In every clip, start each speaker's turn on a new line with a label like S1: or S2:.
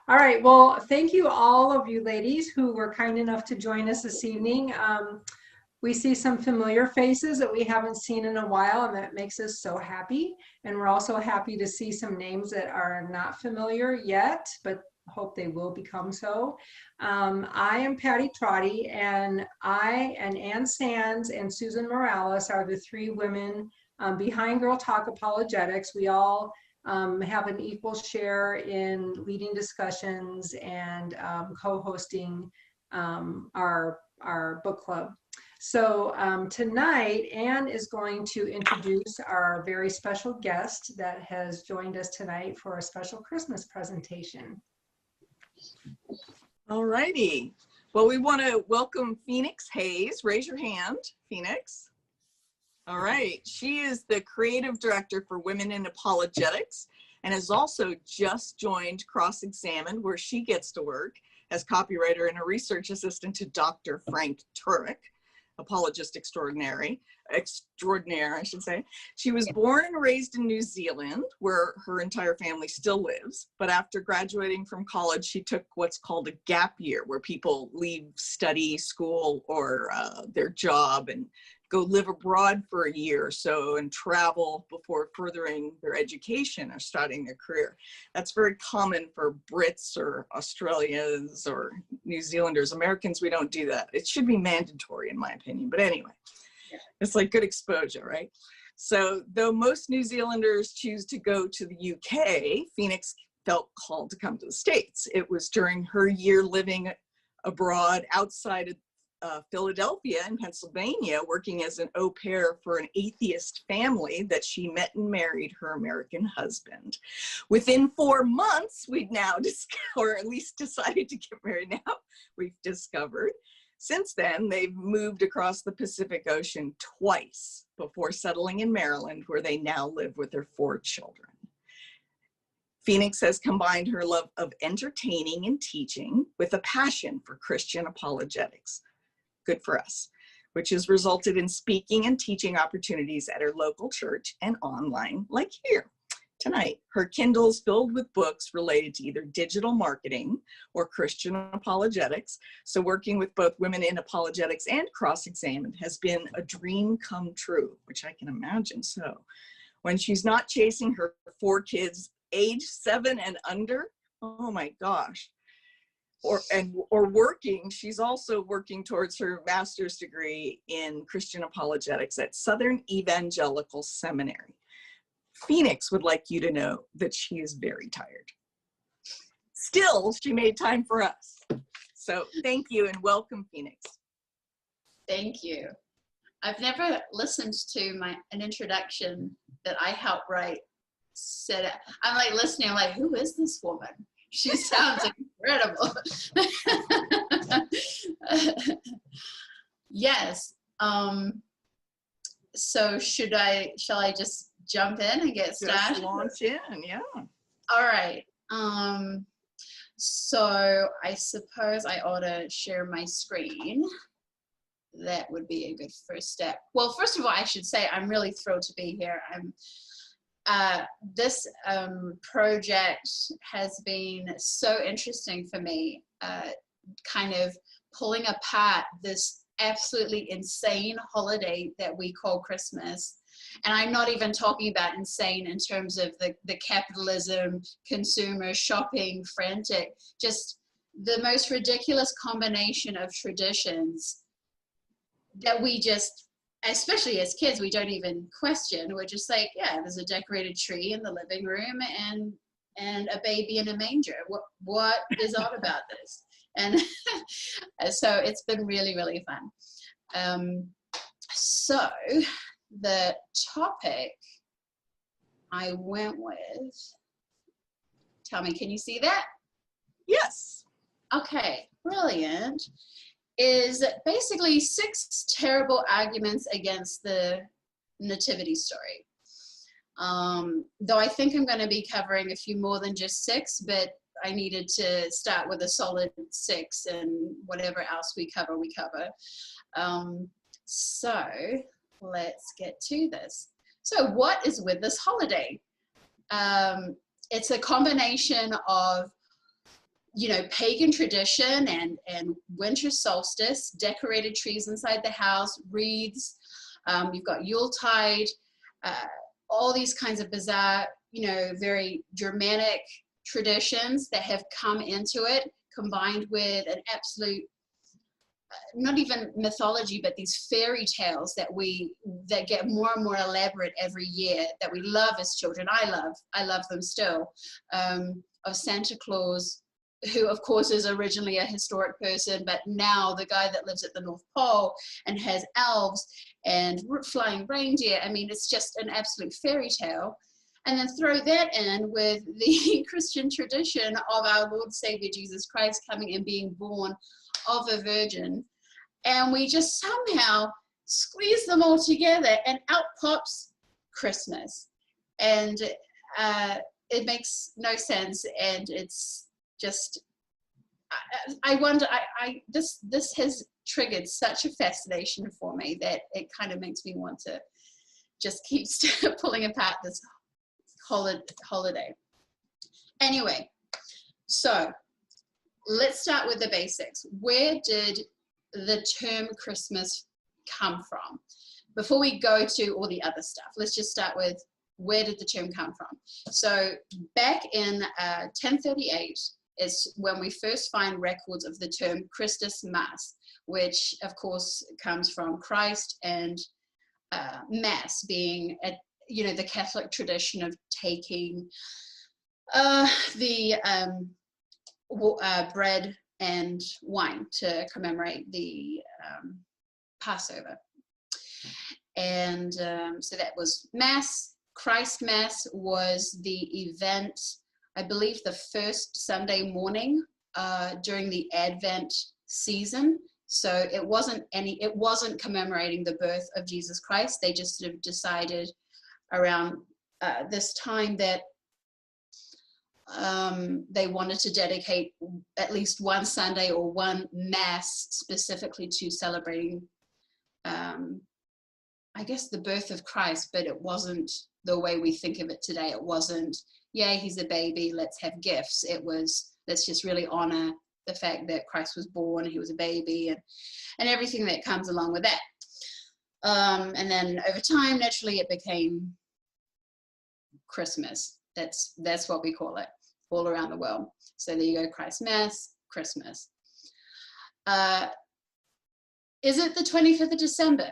S1: All right. Well, thank you all of you ladies who were kind enough to join us this evening. We see some familiar faces that we haven't seen in a while, and that makes us so happy. And we're also happy to see some names that are not familiar yet, but hope they will become so. I am Patty Trotty, and I and Ann Sands and Susan Morales are the three women behind Girl Talk Apologetics. We all have an equal share in leading discussions and co-hosting our book club. So tonight, Anne is going to introduce our very special guest that has joined us tonight for a special Christmas presentation.
S2: All righty. Well, we want to welcome Phoenix Hayes. Raise your hand, Phoenix. All right. She is the creative director for Women in Apologetics and has also just joined Cross-Examined, where she gets to work as copywriter and a research assistant to Dr. Frank Turek. Apologist extraordinaire, I should say. She was born and raised in New Zealand, where her entire family still lives. But after graduating from college, she took what's called a gap year, where people leave study, school, or their job and go live abroad for a year or so and travel before furthering their education or starting their career. That's very common for Brits or Australians or New Zealanders. Americans, we don't do that. It should be mandatory in my opinion, but anyway, it's like good exposure, right? So though most New Zealanders choose to go to the UK, Phoenix felt called to come to the States. It was during her year living abroad outside of Philadelphia in Pennsylvania, working as an au pair for an atheist family, that she met and married her American husband. Within 4 months, we'd now or at least decided to get married now, we've discovered. Since then, they've moved across the Pacific Ocean twice before settling in Maryland, where they now live with their 4 children. Phoenix has combined her love of entertaining and teaching with a passion for Christian apologetics. Good for us, which has resulted in speaking and teaching opportunities at her local church and online, like here tonight. Her Kindle's filled with books related to either digital marketing or Christian apologetics. So working with both Women in Apologetics and Cross-Examined has been a dream come true, which I can imagine so. When she's not chasing her 4 kids, age 7 and under, oh my gosh, or working, she's also working towards her master's degree in Christian apologetics at Southern Evangelical Seminary. Phoenix would like you to know that she is very tired. Still, she made time for us. So thank you and welcome, Phoenix.
S3: Thank you. I've never listened to an introduction that I helped write. I'm like listening, I'm like, who is this woman? She sounds incredible. Yes. So shall I just jump in and get started?
S2: Just launch in, yeah.
S3: All right. So I suppose I ought to share my screen. That would be a good first step. Well, first of all, I should say I'm really thrilled to be here. This project has been so interesting for me, kind of pulling apart this absolutely insane holiday that we call Christmas. And I'm not even talking about insane in terms of the capitalism, consumer, shopping, frantic, just the most ridiculous combination of traditions that we just, especially as kids, we don't even question. We're just like, yeah, there's a decorated tree in the living room and a baby in a manger. What is odd about this? And so it's been really, really fun. So the topic I went with, tell me, can you see that?
S2: Yes.
S3: Okay, brilliant. Is basically 6 terrible arguments against the nativity story. Though I think I'm going to be covering a few more than just 6, but I needed to start with a solid 6, and whatever else we cover, we cover. So let's get to this. So what is with this holiday? It's a combination of pagan tradition and winter solstice, decorated trees inside the house, wreaths, you've got Yuletide, all these kinds of bizarre, very Germanic traditions that have come into it, combined with an absolute, not even mythology, but these fairy tales that get more and more elaborate every year, that we love as children. I love them still, of Santa Claus, who of course is originally a historic person, but now the guy that lives at the North Pole and has elves and flying reindeer. I mean, it's just an absolute fairy tale. And then throw that in with the Christian tradition of our Lord Savior Jesus Christ coming and being born of a virgin. And we just somehow squeeze them all together, and out pops Christmas. And it makes no sense. And it's just, I wonder, this has triggered such a fascination for me that it kind of makes me want to just keep pulling apart this holiday. Anyway, so let's start with the basics. Where did the term Christmas come from? Before we go to all the other stuff, let's just start with, where did the term come from? So back in 1038 is when we first find records of the term Christus Mass, which of course comes from Christ, and Mass being the Catholic tradition of taking the bread and wine to commemorate the Passover. And so that was Mass. Christ Mass was the event, I believe, the first Sunday morning during the Advent season. So it wasn't commemorating the birth of Jesus Christ. They just sort of decided around this time that they wanted to dedicate at least one Sunday or one Mass specifically to celebrating, I guess, the birth of Christ, but it wasn't the way we think of it today. It wasn't, yay, he's a baby, let's have gifts. It was, let's just really honor the fact that Christ was born, he was a baby, and everything that comes along with that. And then over time, naturally, it became Christmas. That's what we call it all around the world. So there you go, Christ Mass, Christmas. Is it the 25th of December?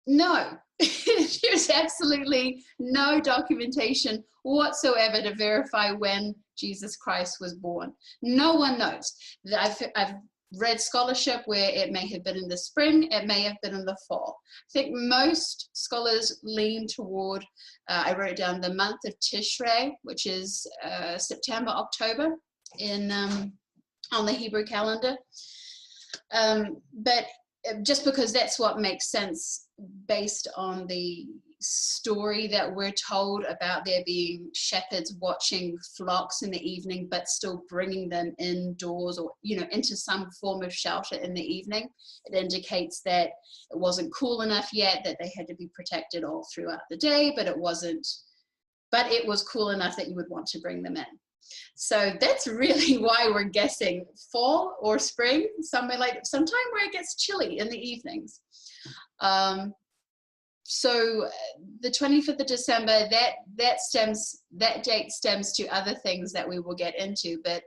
S3: No, there's absolutely no documentation whatsoever to verify when Jesus Christ was born. No one knows. I've read scholarship where it may have been in the spring, it may have been in the fall. I think most scholars lean toward, I wrote down the month of Tishrei, which is September, October on the Hebrew calendar. But just because that's what makes sense based on the story that we're told about there being shepherds watching flocks in the evening, but still bringing them indoors or, into some form of shelter in the evening. It indicates that it wasn't cool enough yet, that they had to be protected all throughout the day, but it was cool enough that you would want to bring them in. So that's really why we're guessing fall or spring, sometime where it gets chilly in the evenings. So the 25th of December, that date stems to other things that we will get into, but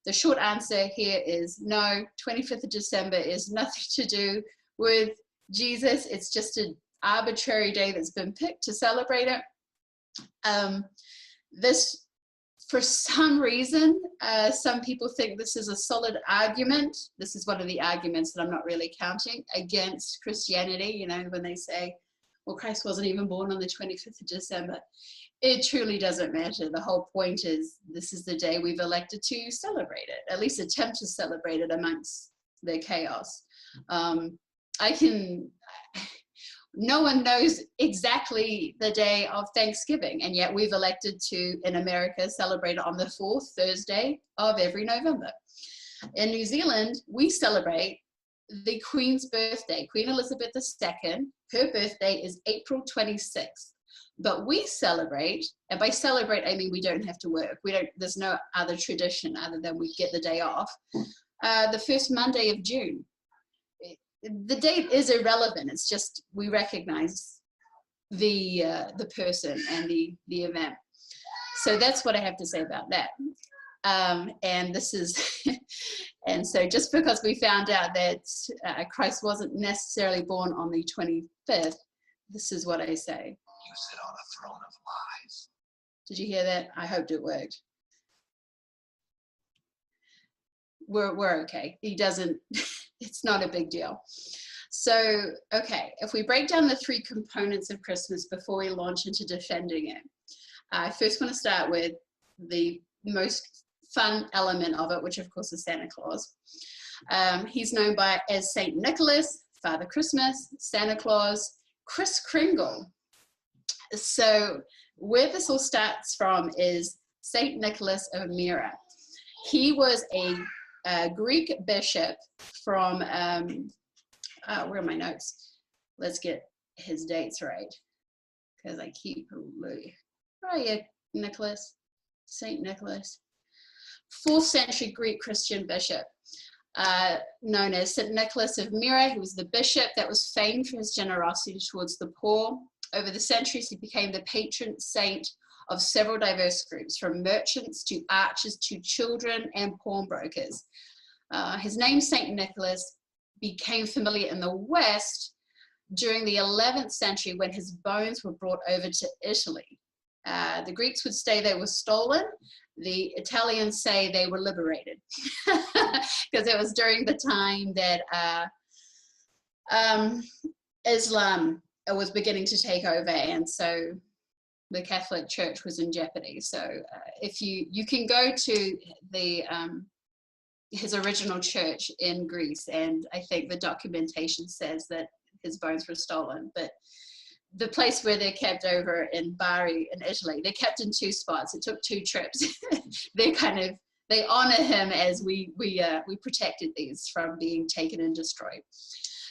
S3: the short answer here is no, 25th of December is nothing to do with Jesus. It's just an arbitrary day that's been picked to celebrate it. For some reason, some people think this is a solid argument. This is one of the arguments that I'm not really counting against Christianity, when they say, well, Christ wasn't even born on the 25th of December. It truly doesn't matter. The whole point is this is the day we've elected to celebrate it, at least attempt to celebrate it amongst the chaos. No one knows exactly the day of Thanksgiving, and yet we've elected to, in America, celebrate it on the 4th Thursday of every November. In New Zealand, we celebrate the Queen's birthday, Queen Elizabeth II. Her birthday is April 26th. But we celebrate, and by celebrate, I mean we don't have to work. There's no other tradition other than we get the day off. The first Monday of June. The date is irrelevant. It's just we recognize the person and the event. So that's what I have to say about that. And this is, and so just because we found out that Christ wasn't necessarily born on the 25th, this is what I say.
S4: You sit on a throne of lies.
S3: Did you hear that? I hoped it worked. We're okay. He doesn't, it's not a big deal. So, okay, if we break down the three components of Christmas before we launch into defending it, I first want to start with the most fun element of it, which of course is Santa Claus. He's known as Saint Nicholas, Father Christmas, Santa Claus, Kris Kringle. So where this all starts from is Saint Nicholas of Myra. He was a Greek bishop from, where are my notes? Let's get his dates right, because I keep, where are you, Nicholas? Saint Nicholas. 4th century Greek Christian bishop, known as Saint Nicholas of Myra. He was the bishop that was famed for his generosity towards the poor. Over the centuries, he became the patron saint of several diverse groups, from merchants to archers to children and pawnbrokers. His name, Saint Nicholas, became familiar in the West during the 11th century when his bones were brought over to Italy. The Greeks would say they were stolen. The Italians say they were liberated, because it was during the time that Islam was beginning to take over, and so the Catholic Church was in jeopardy. So if you can go to the his original church in Greece, and I think the documentation says that his bones were stolen, but the place where they're kept over in Bari in Italy, they're kept in 2 spots. It took 2 trips. They honor him as we protected these from being taken and destroyed.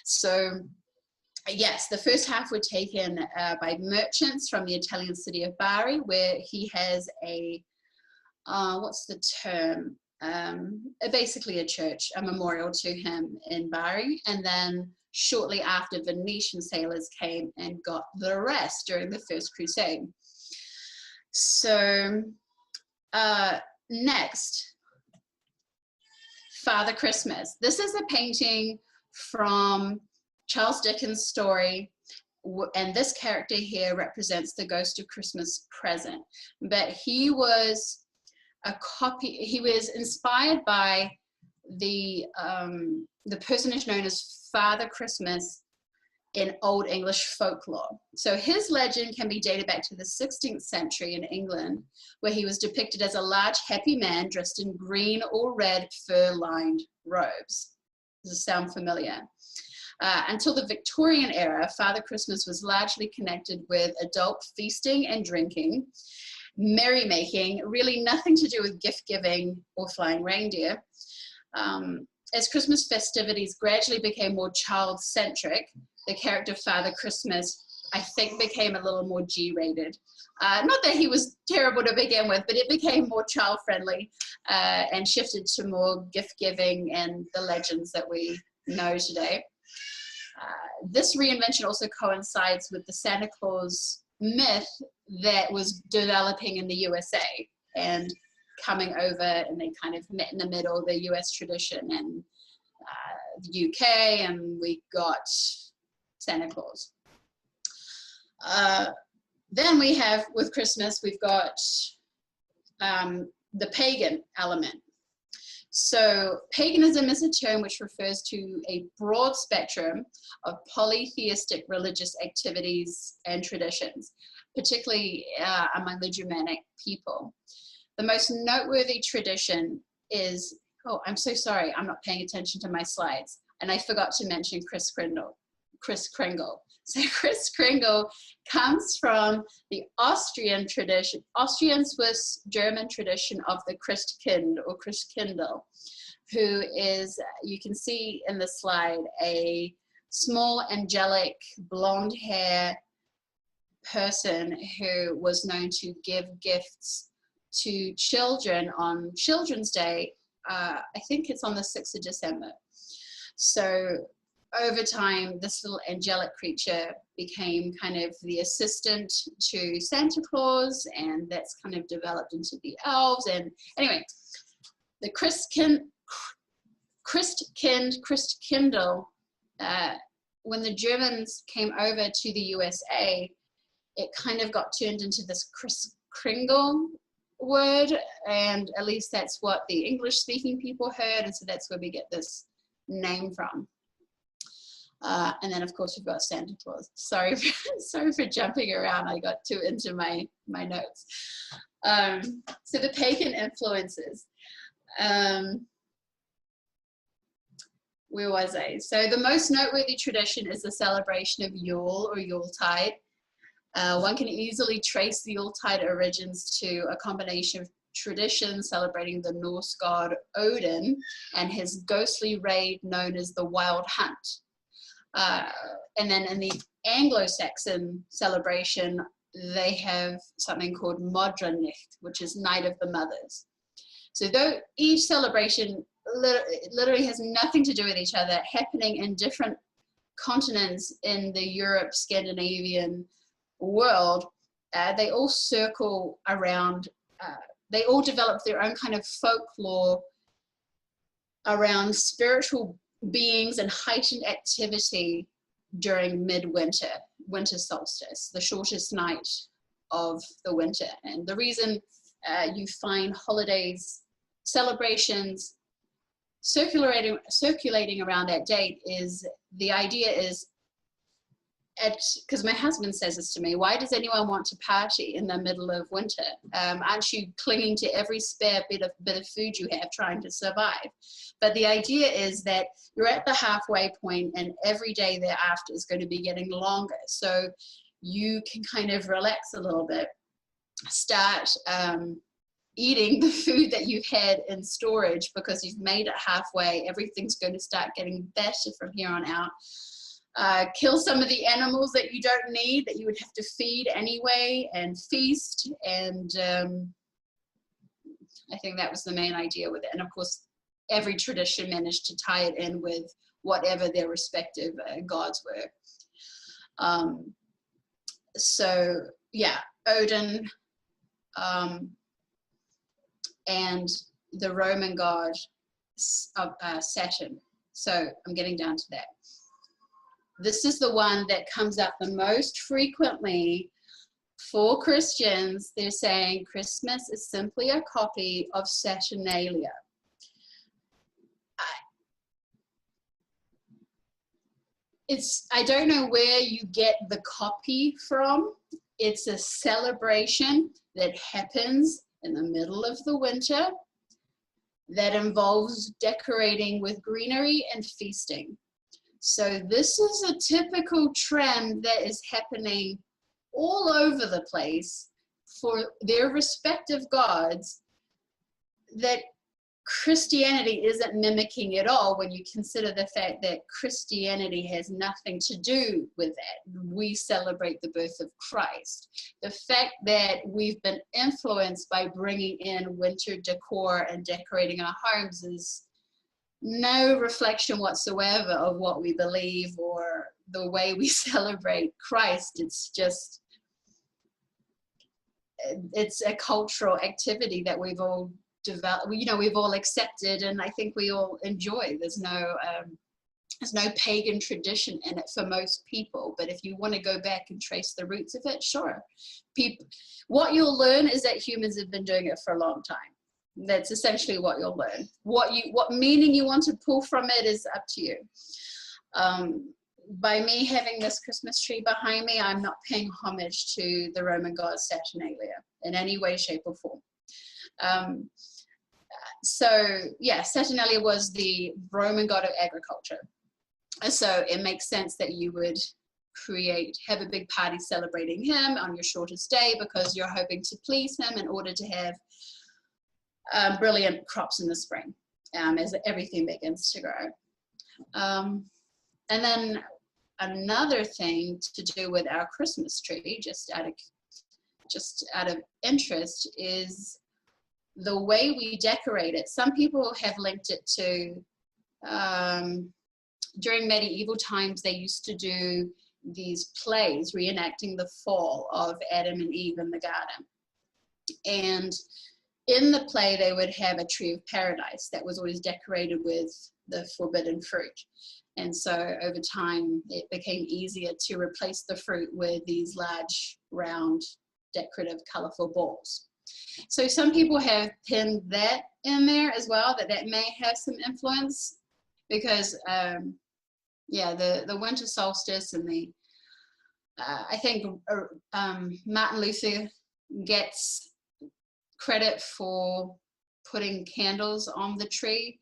S3: So yes, the first half were taken by merchants from the Italian city of Bari, where he has a, what's the term? Basically a church, a memorial to him in Bari. And then shortly after, Venetian sailors came and got the rest during the First Crusade. So next, Father Christmas. This is a painting from Charles Dickens' story, and this character here represents the Ghost of Christmas Present. But he was he was inspired by the personage known as Father Christmas in Old English folklore. So his legend can be dated back to the 16th century in England, where he was depicted as a large, happy man dressed in green or red fur-lined robes. Does this sound familiar? Until the Victorian era, Father Christmas was largely connected with adult feasting and drinking, merrymaking, really nothing to do with gift-giving or flying reindeer. As Christmas festivities gradually became more child-centric, the character Father Christmas, I think, became a little more G-rated. Not that he was terrible to begin with, but it became more child-friendly and shifted to more gift-giving and the legends that we know today. This reinvention also coincides with the Santa Claus myth that was developing in the USA and coming over, and they kind of met in the middle, the US tradition and the UK, and we got Santa Claus. Then we have, with Christmas, we've got the pagan element. So paganism is a term which refers to a broad spectrum of polytheistic religious activities and traditions, particularly among the Germanic people. The most noteworthy tradition is, oh, I'm so sorry, I'm not paying attention to my slides, and I forgot to mention Kris Kringle. So Kris Kringle comes from the Austrian tradition, Austrian-Swiss German tradition of the Christkind or Christkindl, who is, you can see in the slide, a small angelic blonde hair person who was known to give gifts to children on Children's Day. I think it's on the 6th of December. So over time, this little angelic creature became kind of the assistant to Santa Claus, and that's kind of developed into the elves. And anyway, the Christkindl, when the Germans came over to the USA, it kind of got turned into this Kringle word, and at least that's what the English speaking people heard, and so that's where we get this name from. And then of course we've got Santa Claus. Sorry for jumping around, I got too into my notes. So the pagan influences. Where was I? So the most noteworthy tradition is the celebration of Yule or Yuletide. One can easily trace the Yuletide origins to a combination of traditions celebrating the Norse god Odin and his ghostly raid known as the Wild Hunt. And then in the Anglo-Saxon celebration, they have something called Modranacht, which is Night of the Mothers. So though each celebration literally has nothing to do with each other, happening in different continents in the Europe, Scandinavian world, they all circle around, they all develop their own kind of folklore around spiritual beings and heightened activity during midwinter, winter solstice, the shortest night of the winter. And the reason you find holidays, celebrations circulating around that date is the idea is, because my husband says this to me, why does anyone want to party in the middle of winter? Aren't you clinging to every spare bit of food you have trying to survive? But the idea is that you're at the halfway point and every day thereafter is going to be getting longer. So you can kind of relax a little bit, start eating the food that you've had in storage because you've made it halfway. Everything's going to start getting better from here on out. Kill some of the animals that you don't need, that you would have to feed anyway, and feast. And I think that was the main idea with it. And of course, every tradition managed to tie it in with whatever their respective gods were. So yeah, Odin, and the Roman god of Saturn. So I'm getting down to that. This is the one that comes up the most frequently for Christians. They're saying Christmas is simply a copy of Saturnalia. I don't know where you get the copy from. It's a celebration that happens in the middle of the winter that involves decorating with greenery and feasting. So this is a typical trend that is happening all over the place for their respective gods that Christianity isn't mimicking at all when you consider the fact that Christianity has nothing to do with that. We celebrate the birth of Christ. The fact that we've been influenced by bringing in winter decor and decorating our homes is no reflection whatsoever of what we believe or the way we celebrate Christ. It's just, it's a cultural activity that we've all developed, we've all accepted, and I think we all enjoy. There's no pagan tradition in it for most people, but if you want to go back and trace the roots of it, sure. What you'll learn is that humans have been doing it for a long time. That's essentially what you'll learn. What meaning you want to pull from it is up to you. By me having this Christmas tree behind me, I'm not paying homage to the Roman god Saturnalia in any way, shape, or form. So yeah, Saturnalia was the Roman god of agriculture. So it makes sense that you would have a big party celebrating him on your shortest day because you're hoping to please him in order to have brilliant crops in the spring as everything begins to grow. And then another thing to do with our Christmas tree, just out of interest, is the way we decorate it. Some people have linked it to during medieval times, they used to do these plays reenacting the fall of Adam and Eve in the garden. And in the play, they would have a tree of paradise that was always decorated with the forbidden fruit. And so over time, it became easier to replace the fruit with these large, round, decorative, colorful balls. So some people have pinned that in there as well, that may have some influence, because yeah, the winter solstice and I think Martin Luther gets credit for putting candles on the tree.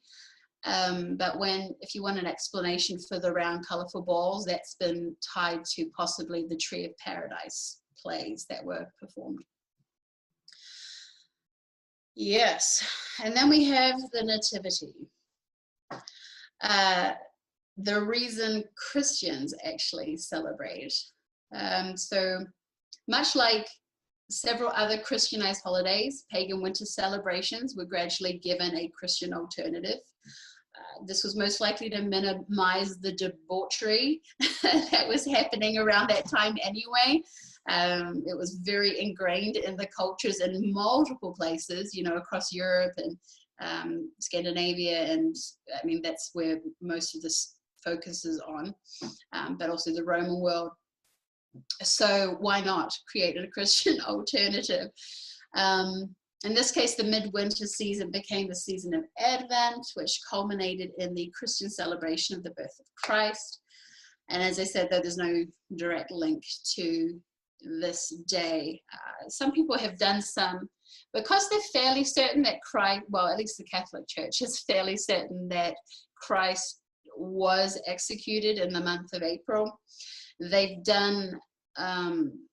S3: But if you want an explanation for the round colorful balls, that's been tied to possibly the Tree of Paradise plays that were performed. Yes, and then we have the Nativity. The reason Christians actually celebrate. So much like several other Christianized holidays, pagan winter celebrations were gradually given a Christian alternative. This was most likely to minimize the debauchery that was happening around that time anyway. It was very ingrained in the cultures in multiple places, you know, across Europe and Scandinavia, and I mean, that's where most of this focuses on, but also the Roman world. So why not create a Christian alternative? In this case, the midwinter season became the season of Advent, which culminated in the Christian celebration of the birth of Christ. And as I said, though, there's no direct link to this day. Some people have done some, because they're fairly certain that Christ, well, at least the Catholic Church is fairly certain that Christ was executed in the month of April. They've done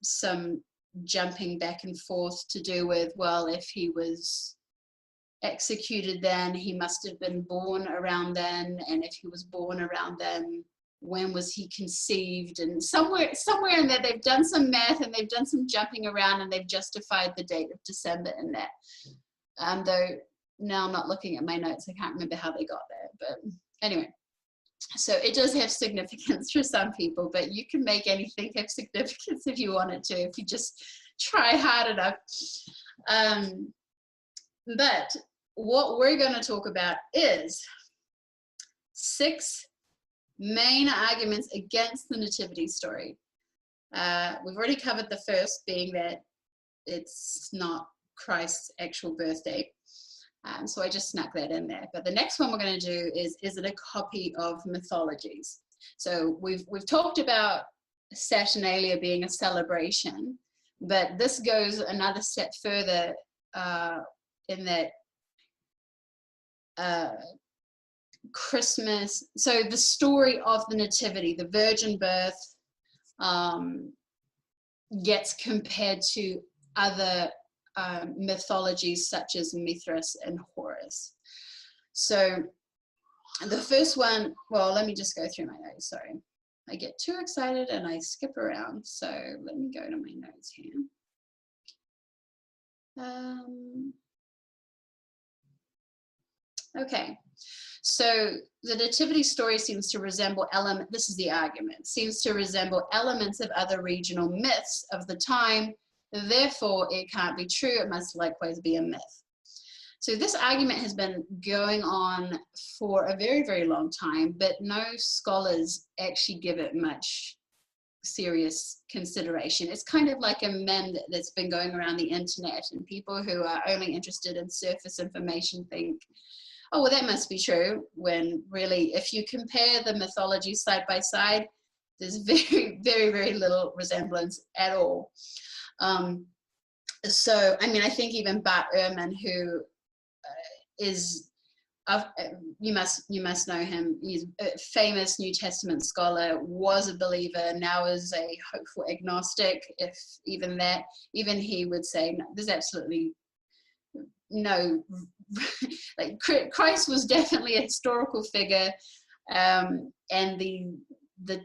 S3: some jumping back and forth to do with, well, if he was executed then, he must have been born around then, and if he was born around then, when was he conceived? And somewhere in there, they've done some math and they've done some jumping around, and they've justified the date of December in that. Though now, not looking at my notes, I can't remember how they got there, but anyway. So it does have significance for some people, but you can make anything have significance if you want it to, if you just try hard enough. But what we're going to talk about is 6 main arguments against the nativity story. We've already covered the first, being that it's not Christ's actual birthday. So I just snuck that in there. But the next one we're going to do is it a copy of mythologies? So we've talked about Saturnalia being a celebration, but this goes another step further in that Christmas, so the story of the nativity, the virgin birth, gets compared to other mythologies such as Mithras and Horus. So the first one, well, let me just go through my notes, sorry. I get too excited and I skip around, so let me go to my notes here. Okay, so the nativity story seems to resemble this is the argument, seems to resemble elements of other regional myths of the time. Therefore, it can't be true. It must likewise be a myth. So this argument has been going on for a very, very long time, but no scholars actually give it much serious consideration. It's kind of like a meme that's been going around the internet, and people who are only interested in surface information think, oh, well, that must be true, when really, if you compare the mythologies side by side, there's very, very, very little resemblance at all. So, I mean, I think even Bart Ehrman, who is, you must know him, he's a famous New Testament scholar, was a believer, now is a hopeful agnostic, if even that, even he would say, no, there's absolutely no, like Christ was definitely a historical figure, and the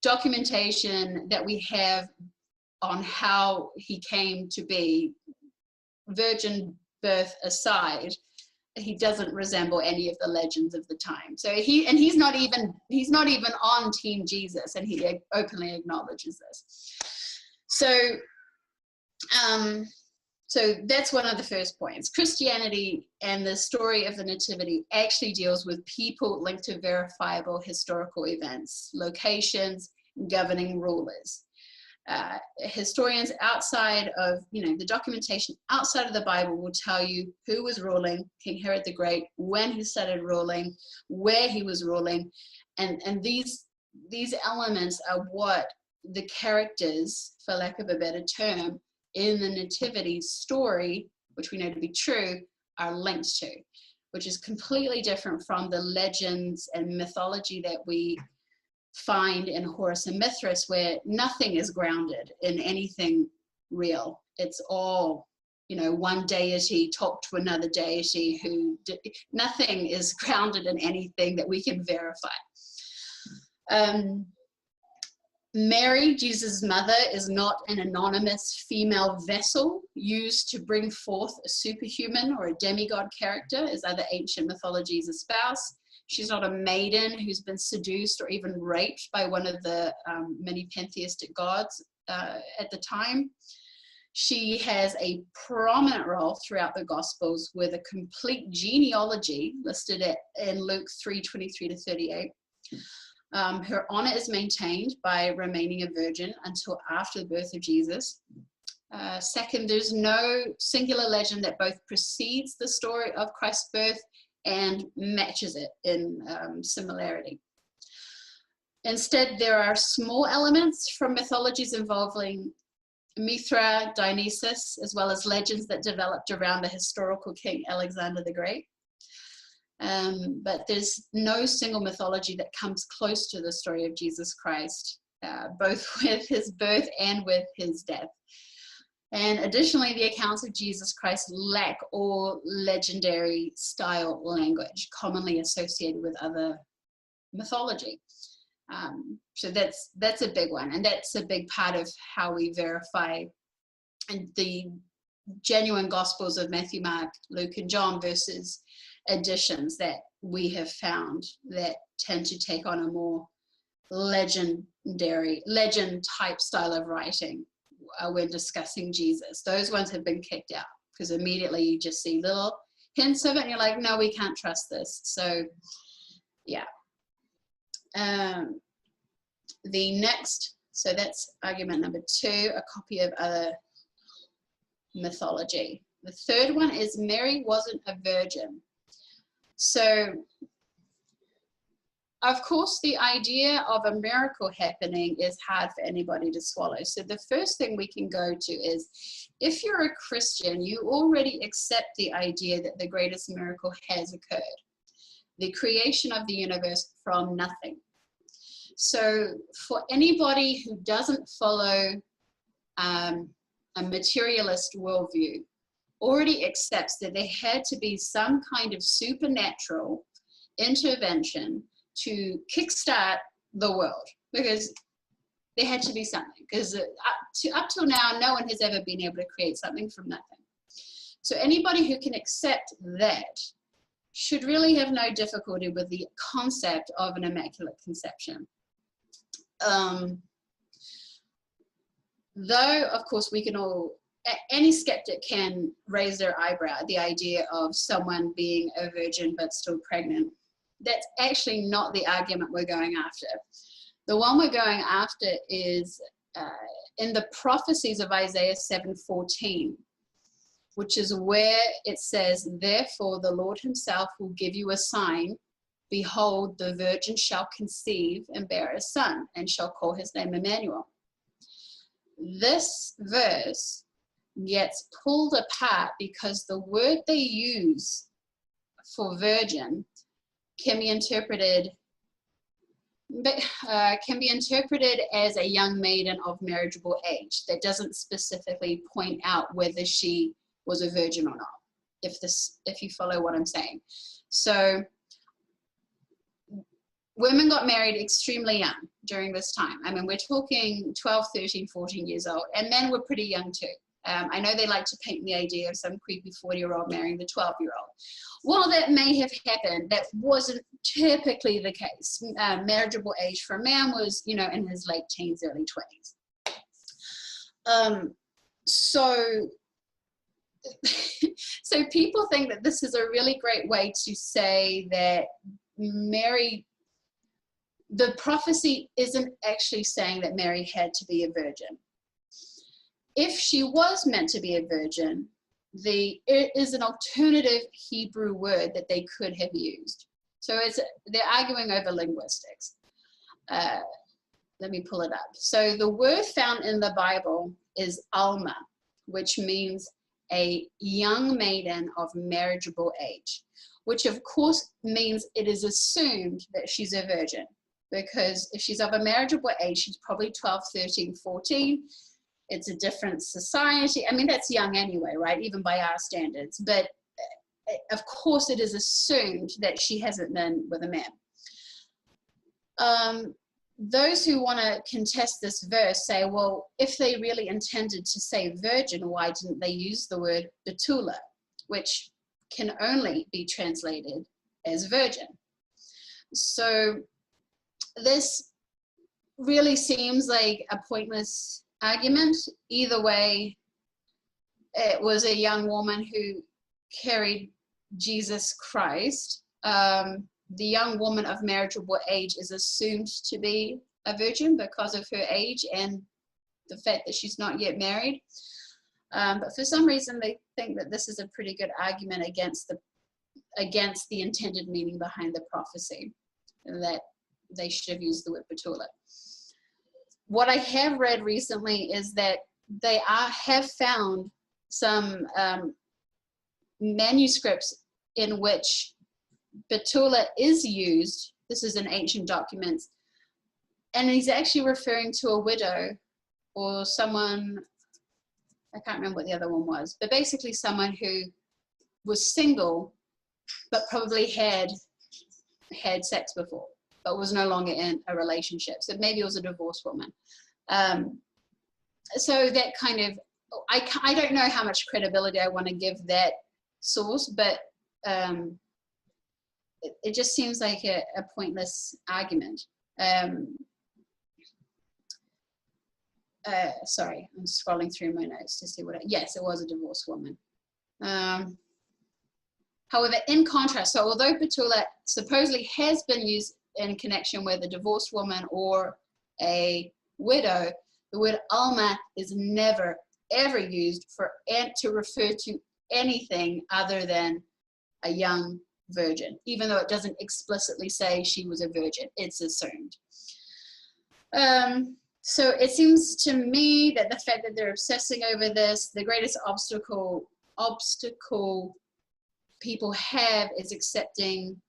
S3: documentation that we have on how he came to be, virgin birth aside, he doesn't resemble any of the legends of the time. So he's not even on Team Jesus, and he openly acknowledges this. So so that's one of the first points. Christianity and the story of the Nativity actually deals with people linked to verifiable historical events, locations, governing rulers. Historians outside of, the documentation outside of the Bible will tell you who was ruling, King Herod the Great, when he started ruling, where he was ruling, and these elements are what the characters, for lack of a better term, in the Nativity story, which we know to be true, are linked to, which is completely different from the legends and mythology that we find in Horus and Mithras, where nothing is grounded in anything real. It's all, one deity talked to another deity nothing is grounded in anything that we can verify. Mary, Jesus' mother, is not an anonymous female vessel used to bring forth a superhuman or a demigod character, as other ancient mythologies espouse. She's not a maiden who's been seduced or even raped by one of the many pantheistic gods at the time. She has a prominent role throughout the Gospels with a complete genealogy listed in Luke 3:23-38. Her honor is maintained by remaining a virgin until after the birth of Jesus. Second, there's no singular legend that both precedes the story of Christ's birth and matches it in similarity. Instead, there are small elements from mythologies involving Mithra, Dionysus, as well as legends that developed around the historical King Alexander the Great. But there's no single mythology that comes close to the story of Jesus Christ, both with his birth and with his death. And additionally, the accounts of Jesus Christ lack all legendary style language commonly associated with other mythology. So that's a big one, and that's a big part of how we verify the genuine Gospels of Matthew, Mark, Luke, and John versus additions that we have found that tend to take on a more legend type style of writing when discussing Jesus. Those ones have been kicked out because immediately you just see little hints of it and you're like, no, we can't trust this. So yeah. The next, so that's argument number 2, a copy of other mythology. The third one is Mary wasn't a virgin. So, of course, the idea of a miracle happening is hard for anybody to swallow. So the first thing we can go to is, if you're a Christian, you already accept the idea that the greatest miracle has occurred, the creation of the universe from nothing. So for anybody who doesn't follow a materialist worldview, already accepts that there had to be some kind of supernatural intervention to kickstart the world, because there had to be something, because up till now, no one has ever been able to create something from nothing. So anybody who can accept that should really have no difficulty with the concept of an immaculate conception. Though, of course, we can all, any skeptic can raise their eyebrow at the idea of someone being a virgin but still pregnant. That's actually not the argument we're going after. The one we're going after is in the prophecies of Isaiah 7:14, which is where it says, "Therefore the Lord himself will give you a sign. Behold, the virgin shall conceive and bear a son, and shall call his name Emmanuel." This verse gets pulled apart because the word they use for virgin can be interpreted as a young maiden of marriageable age. That doesn't specifically point out whether she was a virgin or not, if you follow what I'm saying. So women got married extremely young. during this time. I mean, we're talking 12, 13, 14 years old, and men were pretty young too. I know they like to paint the idea of some creepy 40-year-old marrying the 12-year-old. While that may have happened, that wasn't typically the case. Marriageable age for a man was, you know, in his late teens, early 20s. So people think that this is a really great way to say that Mary, the prophecy isn't actually saying that Mary had to be a virgin. If she was meant to be a virgin, it is an alternative Hebrew word that they could have used. So they're arguing over linguistics. Let me pull it up. So the word found in the Bible is Alma, which means a young maiden of marriageable age, which of course means it is assumed that she's a virgin, because if she's of a marriageable age, she's probably 12, 13, 14. It's a different society. I mean, that's young anyway, right? Even by our standards. But of course, it is assumed that she hasn't been with a man. Those who want to contest this verse say, well, if they really intended to say virgin, why didn't they use the word betula, which can only be translated as virgin? So this really seems like a pointless argument. Either way, it was a young woman who carried Jesus Christ. The young woman of marriageable age is assumed to be a virgin because of her age and the fact that she's not yet married. But for some reason, they think that this is a pretty good argument against the intended meaning behind the prophecy, and that they should have used the word betula. What I have read recently is that they have found some manuscripts in which betula is used. This is in ancient documents, and he's actually referring to a widow or someone, I can't remember what the other one was, but basically someone who was single but probably had sex before, but was no longer in a relationship. So maybe it was a divorced woman. So that kind of, I don't know how much credibility I want to give that source, but it just seems like a pointless argument. Sorry, I'm scrolling through my notes to see yes, it was a divorced woman. However, in contrast, so although betula supposedly has been used in connection with a divorced woman or a widow, the word alma is never, ever used to refer to anything other than a young virgin, even though it doesn't explicitly say she was a virgin. It's assumed. So it seems to me that the fact that they're obsessing over this, the greatest obstacle people have is accepting,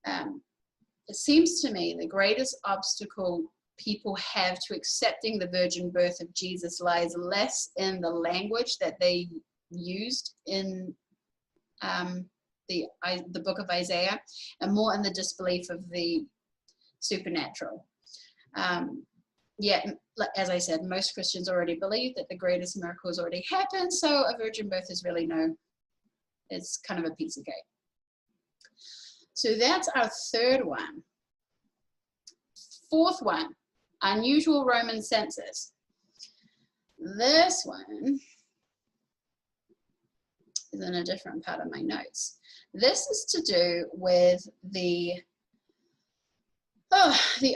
S3: it seems to me the greatest obstacle people have to accepting the virgin birth of Jesus lies less in the language that they used in the book of Isaiah, and more in the disbelief of the supernatural. Yet, as I said, most Christians already believe that the greatest miracle has already happened, so a virgin birth is really it's kind of a piece of cake. So that's our third one. Fourth one, unusual Roman census. This one is in a different part of my notes. This is to do with the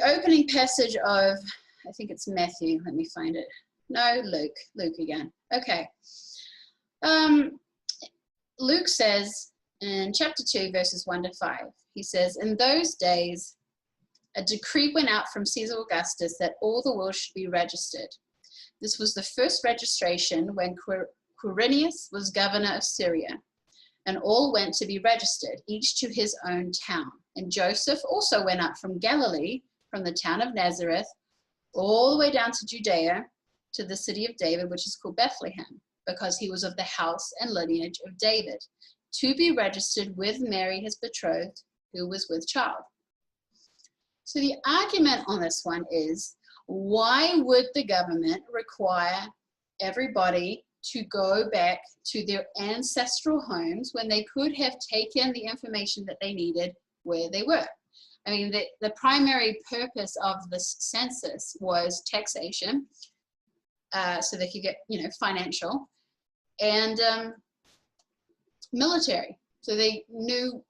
S3: opening passage of, I think it's Matthew, let me find it. No, Luke again. Okay. Luke says in chapter 2, verses 1-5, he says, in those days, a decree went out from Caesar Augustus that all the world should be registered. This was the first registration when Quirinius was governor of Syria, and all went to be registered, each to his own town. And Joseph also went up from Galilee, from the town of Nazareth, all the way down to Judea, to the city of David, which is called Bethlehem, because he was of the house and lineage of David, to be registered with Mary, his betrothed, who was with child. So the argument on this one is, why would the government require everybody to go back to their ancestral homes when they could have taken the information that they needed where they were? I mean, the primary purpose of this census was taxation, so they could get, financial, and military. So they knew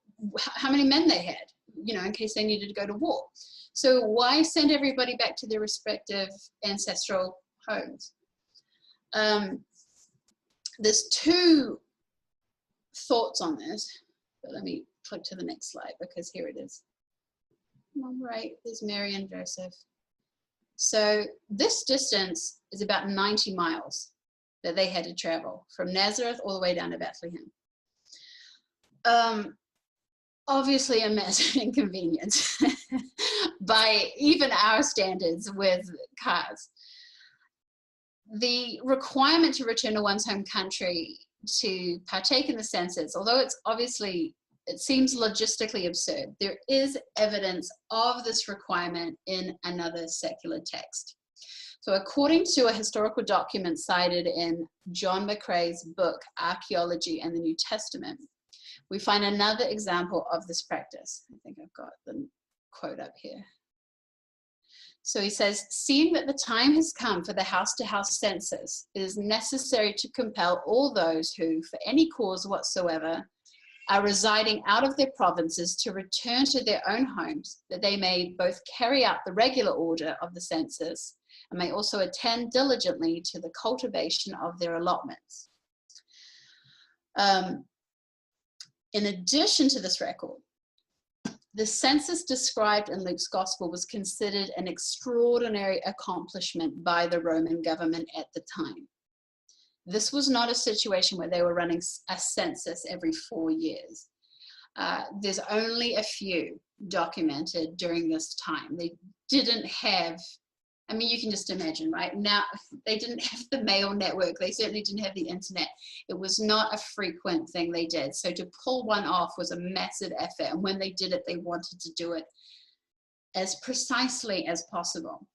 S3: how many men they had, in case they needed to go to war. So why send everybody back to their respective ancestral homes? There's two thoughts on this, but let me click to the next slide because here it is. Right, there's Mary and Joseph. So this distance is about 90 miles that they had to travel from Nazareth all the way down to Bethlehem. Obviously a massive inconvenience by even our standards with cars. The requirement to return to one's home country to partake in the census, although it's obviously, it seems logistically absurd, there is evidence of this requirement in another secular text. So according to a historical document cited in John McCrae's book, Archaeology and the New Testament, we find another example of this practice. I think I've got the quote up here. So he says, seeing that the time has come for the house-to-house census, it is necessary to compel all those who, for any cause whatsoever, are residing out of their provinces to return to their own homes, that they may both carry out the regular order of the census and may also attend diligently to the cultivation of their allotments. In addition to this record, the census described in Luke's gospel was considered an extraordinary accomplishment by the Roman government at the time. This was not a situation where they were running a census every 4 years. There's only a few documented during this time. They didn't have, I mean, you can just imagine, right? Now, they didn't have the mail network. They certainly didn't have the internet. It was not a frequent thing they did. So to pull one off was a massive effort. And when they did it, they wanted to do it as precisely as possible.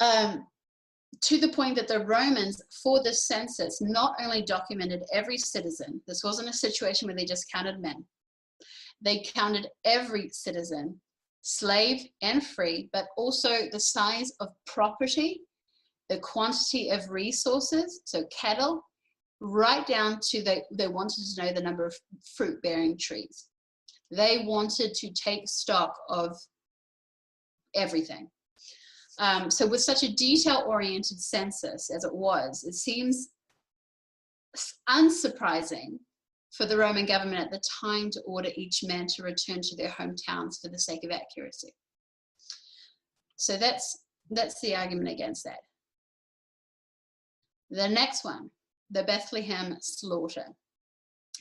S3: To the point that the Romans, for the census, not only documented every citizen. This wasn't a situation where they just counted men. They counted every citizen, slave and free, but also the size of property, the quantity of resources, so cattle, right down to they wanted to know the number of fruit-bearing trees. They wanted to take stock of everything. So with such a detail-oriented census as it was, it seems unsurprising for the Roman government at the time to order each man to return to their hometowns for the sake of accuracy. So that's the argument against that. The next one, the Bethlehem slaughter.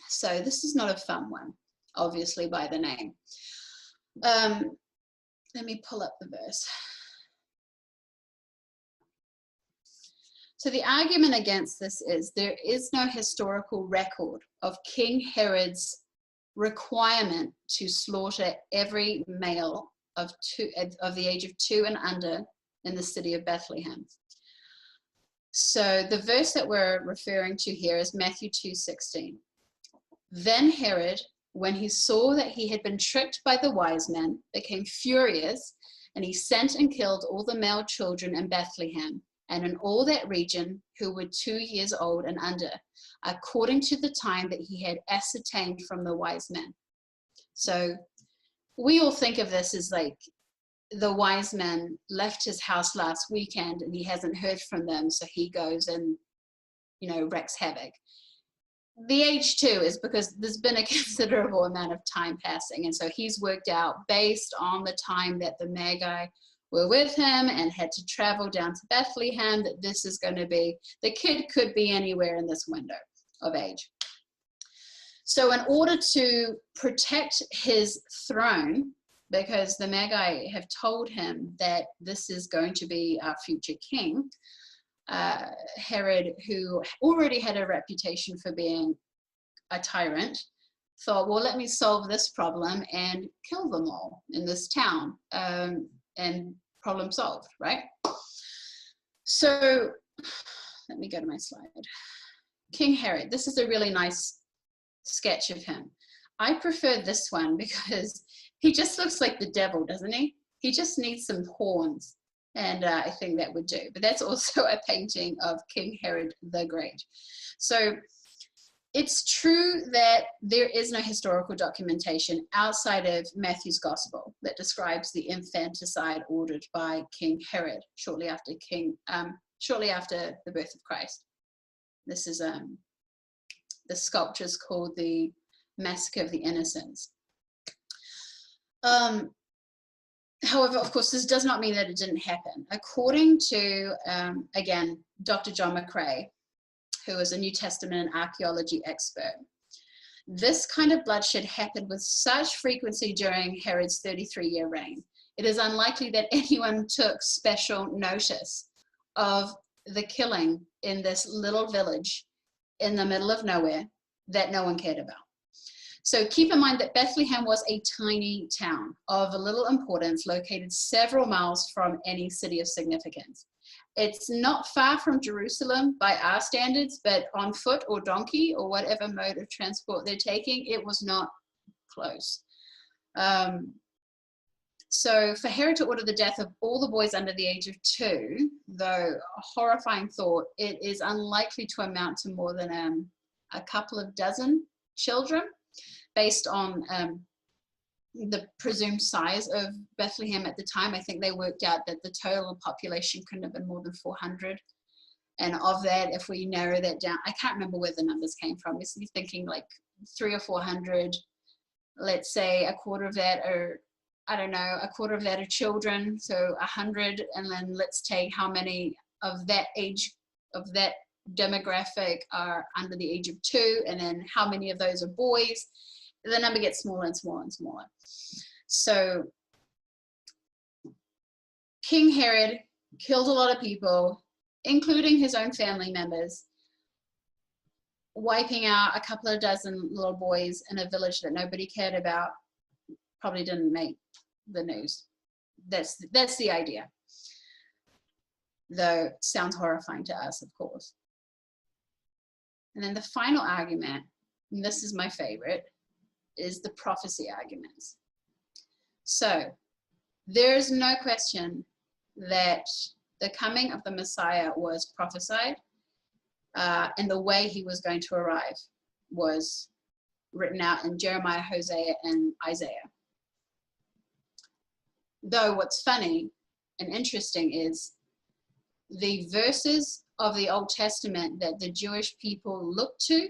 S3: So this is not a fun one, obviously by the name. Let me pull up the verse. So the argument against this is there is no historical record of King Herod's requirement to slaughter every male of the age of 2 and under in the city of Bethlehem. So the verse that we're referring to here is Matthew 2:16. Then Herod, when he saw that he had been tricked by the wise men, became furious, and he sent and killed all the male children in Bethlehem and in all that region who were 2 years old and under, according to the time that he had ascertained from the wise men. So we all think of this as like the wise man left his house last weekend and he hasn't heard from them, so he goes and, wreaks havoc. The age too is because there's been a considerable amount of time passing, and so he's worked out based on the time that the Magi were with him and had to travel down to Bethlehem that this is going to be, the kid could be anywhere in this window of age. So in order to protect his throne, because the Magi have told him that this is going to be our future king, Herod, who already had a reputation for being a tyrant, thought, well, let me solve this problem and kill them all in this town, and problem solved, right? So let me go to my slide. King Herod, this is a really nice sketch of him. I prefer this one because he just looks like the devil, doesn't he? He just needs some horns, and I think that would do. But that's also a painting of King Herod the Great. So it's true that there is no historical documentation outside of Matthew's Gospel that describes the infanticide ordered by King Herod shortly after the birth of Christ. This is the sculpture is called the Massacre of the Innocents. However, of course, this does not mean that it didn't happen. According to, again, Dr. John McCrae, who is a New Testament and archaeology expert, this kind of bloodshed happened with such frequency during Herod's 33-year reign. It is unlikely that anyone took special notice of the killing in this little village in the middle of nowhere that no one cared about. So keep in mind that Bethlehem was a tiny town of little importance located several miles from any city of significance. It's not far from Jerusalem by our standards, but on foot or donkey or whatever mode of transport they're taking, it was not close. So for Herod to order the death of all the boys under the age of 2, though a horrifying thought, it is unlikely to amount to more than a couple of dozen children, based on the presumed size of Bethlehem at the time. I think they worked out that the total population couldn't have been more than 400. And of that, if we narrow that down, I can't remember where the numbers came from. We're thinking like 300 or 400. Let's say a quarter of that are, I don't know, a quarter of that are children, so 100. And then let's take how many of that age, of that demographic are under the age of 2, and then how many of those are boys. The number gets smaller and smaller and smaller. So King Herod killed a lot of people, including his own family members, wiping out a couple of dozen little boys in a village that nobody cared about. Probably didn't make the news. That's the idea. Though it sounds horrifying to us, of course. And then the final argument, and this is my favorite, is the prophecy arguments. So there's no question that the coming of the Messiah was prophesied, and the way he was going to arrive was written out in Jeremiah, Hosea, and Isaiah. Though what's funny and interesting is the verses of the Old Testament that the Jewish people looked to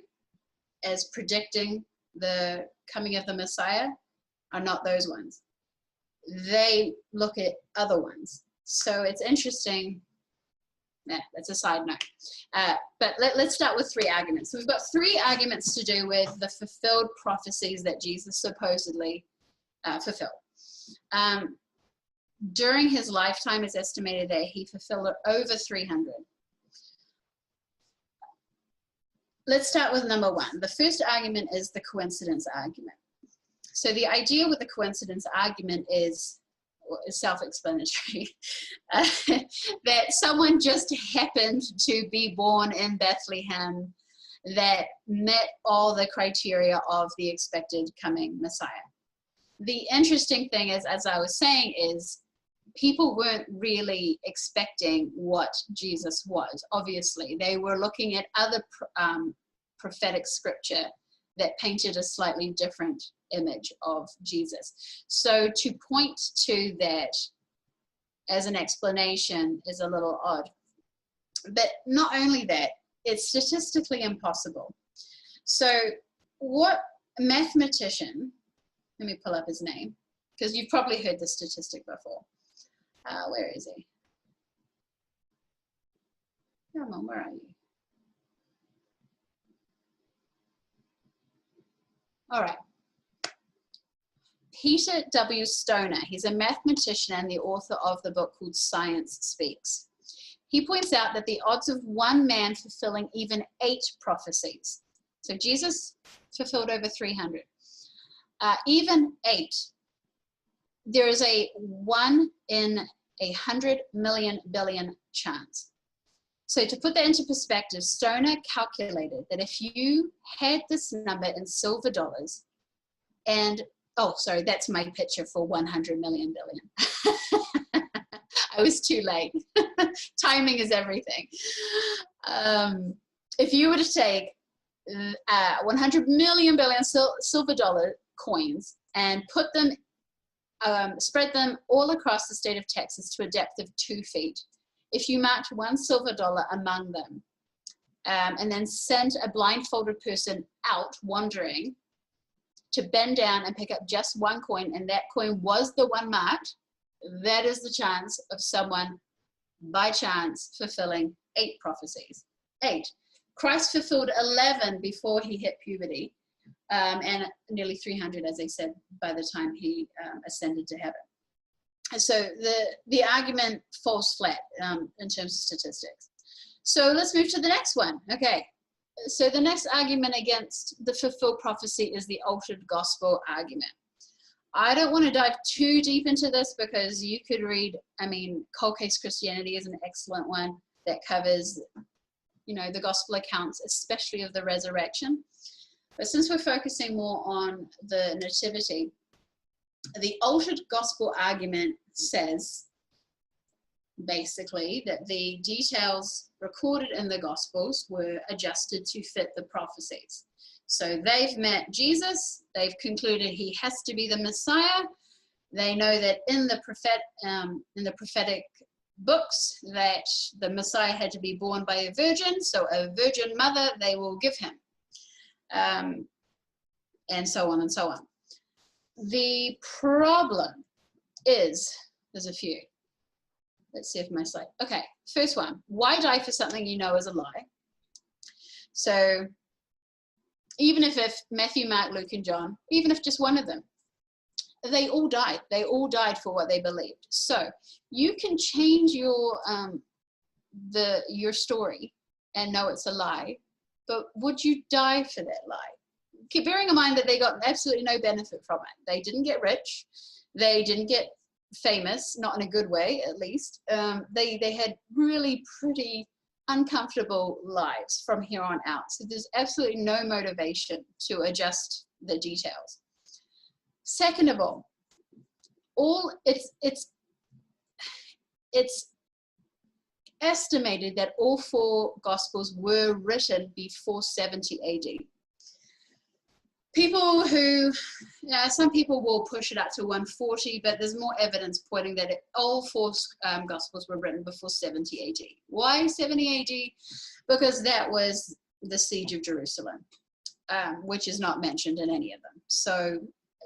S3: as predicting the coming of the Messiah are not those ones. They look at other ones. So it's interesting. That's a side note. But let's start with 3 arguments. So we've got 3 arguments to do with the fulfilled prophecies that Jesus supposedly fulfilled. During his lifetime, it's estimated that he fulfilled over 300. Let's start with number 1. The first argument is the coincidence argument. So the idea with the coincidence argument is self-explanatory, that someone just happened to be born in Bethlehem that met all the criteria of the expected coming Messiah. The interesting thing is, as I was saying, is people weren't really expecting what Jesus was. Obviously, they were looking at other prophetic scripture that painted a slightly different image of Jesus. So to point to that as an explanation is a little odd. But not only that, it's statistically impossible. So what mathematician, let me pull up his name, because you've probably heard this statistic before. Where is he? Come on, where are you? All right. Peter W. Stoner, he's a mathematician and the author of the book called Science Speaks. He points out that the odds of one man fulfilling even 8 prophecies, so Jesus fulfilled over 300, even 8, there is a 1 in 100 million billion chance. So to put that into perspective, Stoner calculated that if you had this number in silver dollars, and, oh, sorry, that's my picture for 100 million billion. I was too late. Timing is everything. If you were to take 100 million billion silver dollar coins and put them, spread them all across the state of Texas to a depth of 2 feet, if you marked one silver dollar among them, and then sent a blindfolded person out wandering to bend down and pick up just one coin, and that coin was the one marked, that is the chance of someone by chance fulfilling 8 prophecies. 8. Christ fulfilled 11 before he hit puberty, and nearly 300, as I said, by the time he ascended to heaven. So the argument falls flat in terms of statistics. So let's move to the next one. Okay, so the next argument against the fulfilled prophecy is the altered gospel argument. I don't want to dive too deep into this because you could read, I mean, Cold Case Christianity is an excellent one that covers, you know, the gospel accounts, especially of the resurrection. But since we're focusing more on the nativity, the altered gospel argument says basically that the details recorded in the gospels were adjusted to fit the prophecies. So they've met Jesus, they've concluded he has to be the Messiah. They know that in the prophetic books that the Messiah had to be born by a virgin, so a virgin mother they will give him, and so on and so on. The problem is, there's a few. Let's see if my slide, okay, first one, why die for something you know is a lie? So even if Matthew, Mark, Luke, and John, even if just one of them, they all died for what they believed. So you can change your story and know it's a lie, but would you die for that lie? Keep bearing in mind that they got absolutely no benefit from it. They didn't get rich, they didn't get famous, not in a good way at least. They had really pretty uncomfortable lives from here on out. So there's absolutely no motivation to adjust the details. Second of all, it's estimated that all 4 gospels were written before 70 AD. People who, some people will push it up to 140, but there's more evidence pointing that all 4 Gospels were written before 70 AD. Why 70 AD? Because that was the siege of Jerusalem, which is not mentioned in any of them. So,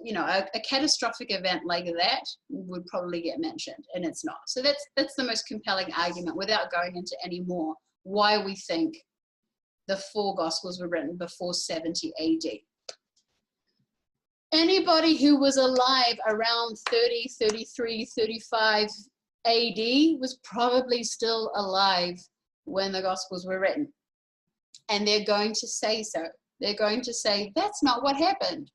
S3: you know, a catastrophic event like that would probably get mentioned, and it's not. So that's the most compelling argument, without going into any more, why we think the 4 Gospels were written before 70 AD. Anybody who was alive around 30, 33, 35 AD was probably still alive when the Gospels were written. And they're going to say so. They're going to say, that's not what happened.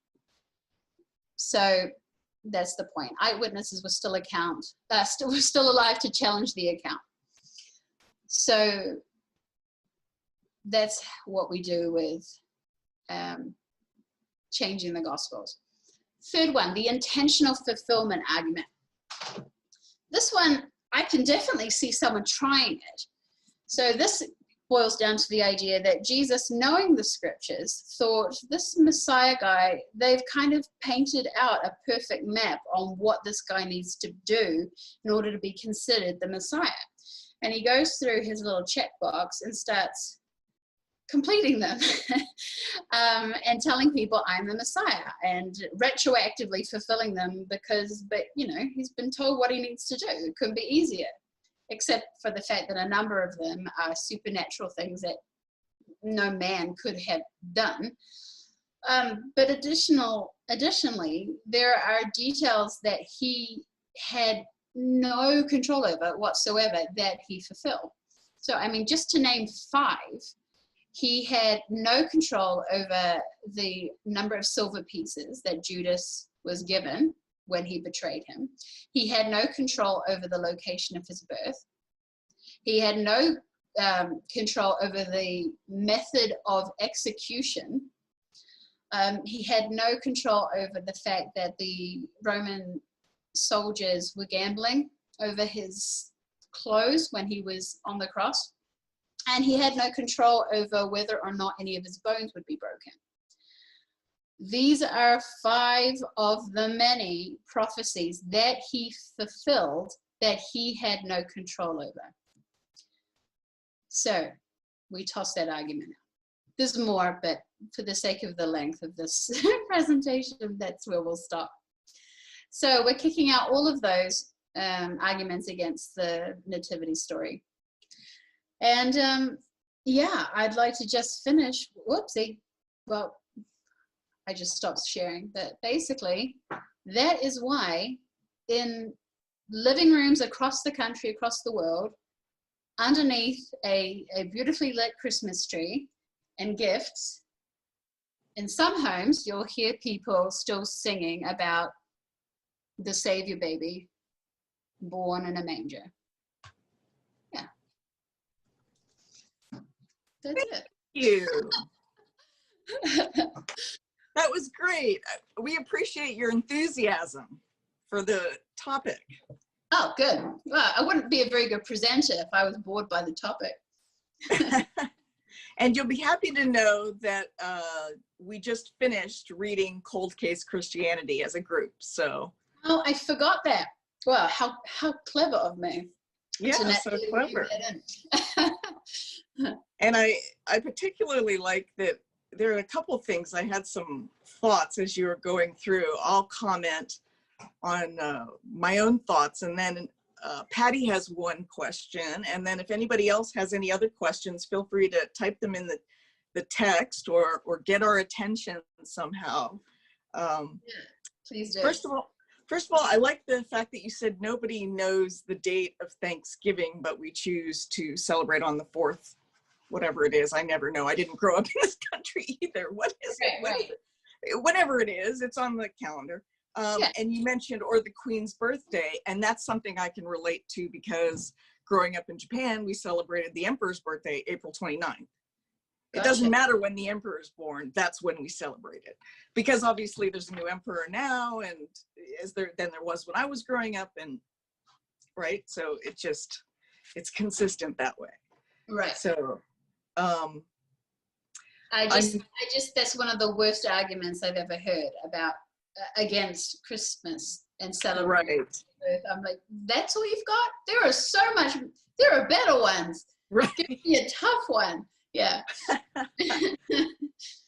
S3: So that's the point. Eyewitnesses were still alive to challenge the account. So that's what we do with changing the Gospels. Third one, the intentional fulfillment argument. This one, I can definitely see someone trying it. So this boils down to the idea that Jesus, knowing the scriptures, thought this Messiah guy, they've kind of painted out a perfect map on what this guy needs to do in order to be considered the Messiah. And he goes through his little checkbox and starts completing them and telling people I'm the Messiah and retroactively fulfilling them but you know, he's been told what he needs to do. It couldn't be easier, except for the fact that a number of them are supernatural things that no man could have done. But additionally, there are details that he had no control over whatsoever that he fulfilled. So, I mean, just to name 5, He had no control over the number of silver pieces that Judas was given when he betrayed him. He had no control over the location of his birth. He had no control over the method of execution. He had no control over the fact that the Roman soldiers were gambling over his clothes when he was on the cross. And he had no control over whether or not any of his bones would be broken. These are 5 of the many prophecies that he fulfilled that he had no control over. So we toss that argument out. There's more, but for the sake of the length of this presentation, that's where we'll stop. So we're kicking out all of those arguments against the nativity story. And yeah, I'd like to just finish, whoopsie, well, I just stopped sharing, but basically that is why in living rooms across the country, across the world, underneath a beautifully lit Christmas tree and gifts, in some homes you'll hear people still singing about the Savior baby born in a manger. Yeah. That's it.
S2: Thank you. That was great. We appreciate your enthusiasm for the topic.
S3: Oh, good. Well, I wouldn't be a very good presenter if I was bored by the topic.
S2: And you'll be happy to know that we just finished reading Cold Case Christianity as a group. So.
S3: Oh, I forgot that. Well, how clever of me.
S2: Yeah, so clever. And I particularly like that there are a couple of things. I had some thoughts as you were going through. I'll comment on my own thoughts, and then Patty has one question, and then if anybody else has any other questions, feel free to type them in the text or get our attention somehow.
S3: Yeah, please do.
S2: First of all, I like the fact that you said nobody knows the date of Thanksgiving, but we choose to celebrate on the 4th, whatever it is. I never know. I didn't grow up in this country either. What is it?
S3: Right.
S2: Whatever it is, it's on the calendar.
S3: Yeah.
S2: And you mentioned, or the Queen's birthday, and that's something I can relate to because growing up in Japan, we celebrated the Emperor's birthday, April 29th. Gotcha. It doesn't matter when the Emperor is born, that's when we celebrate it. Because obviously there's a new Emperor now, and there was when I was growing up, and right? So it's consistent that way.
S3: Right.
S2: So
S3: I just that's one of the worst arguments I've ever heard about against Christmas and celebrating. Right. I'm like, that's all you've got? There are better ones.
S2: Right.
S3: Give me a tough one. Yeah.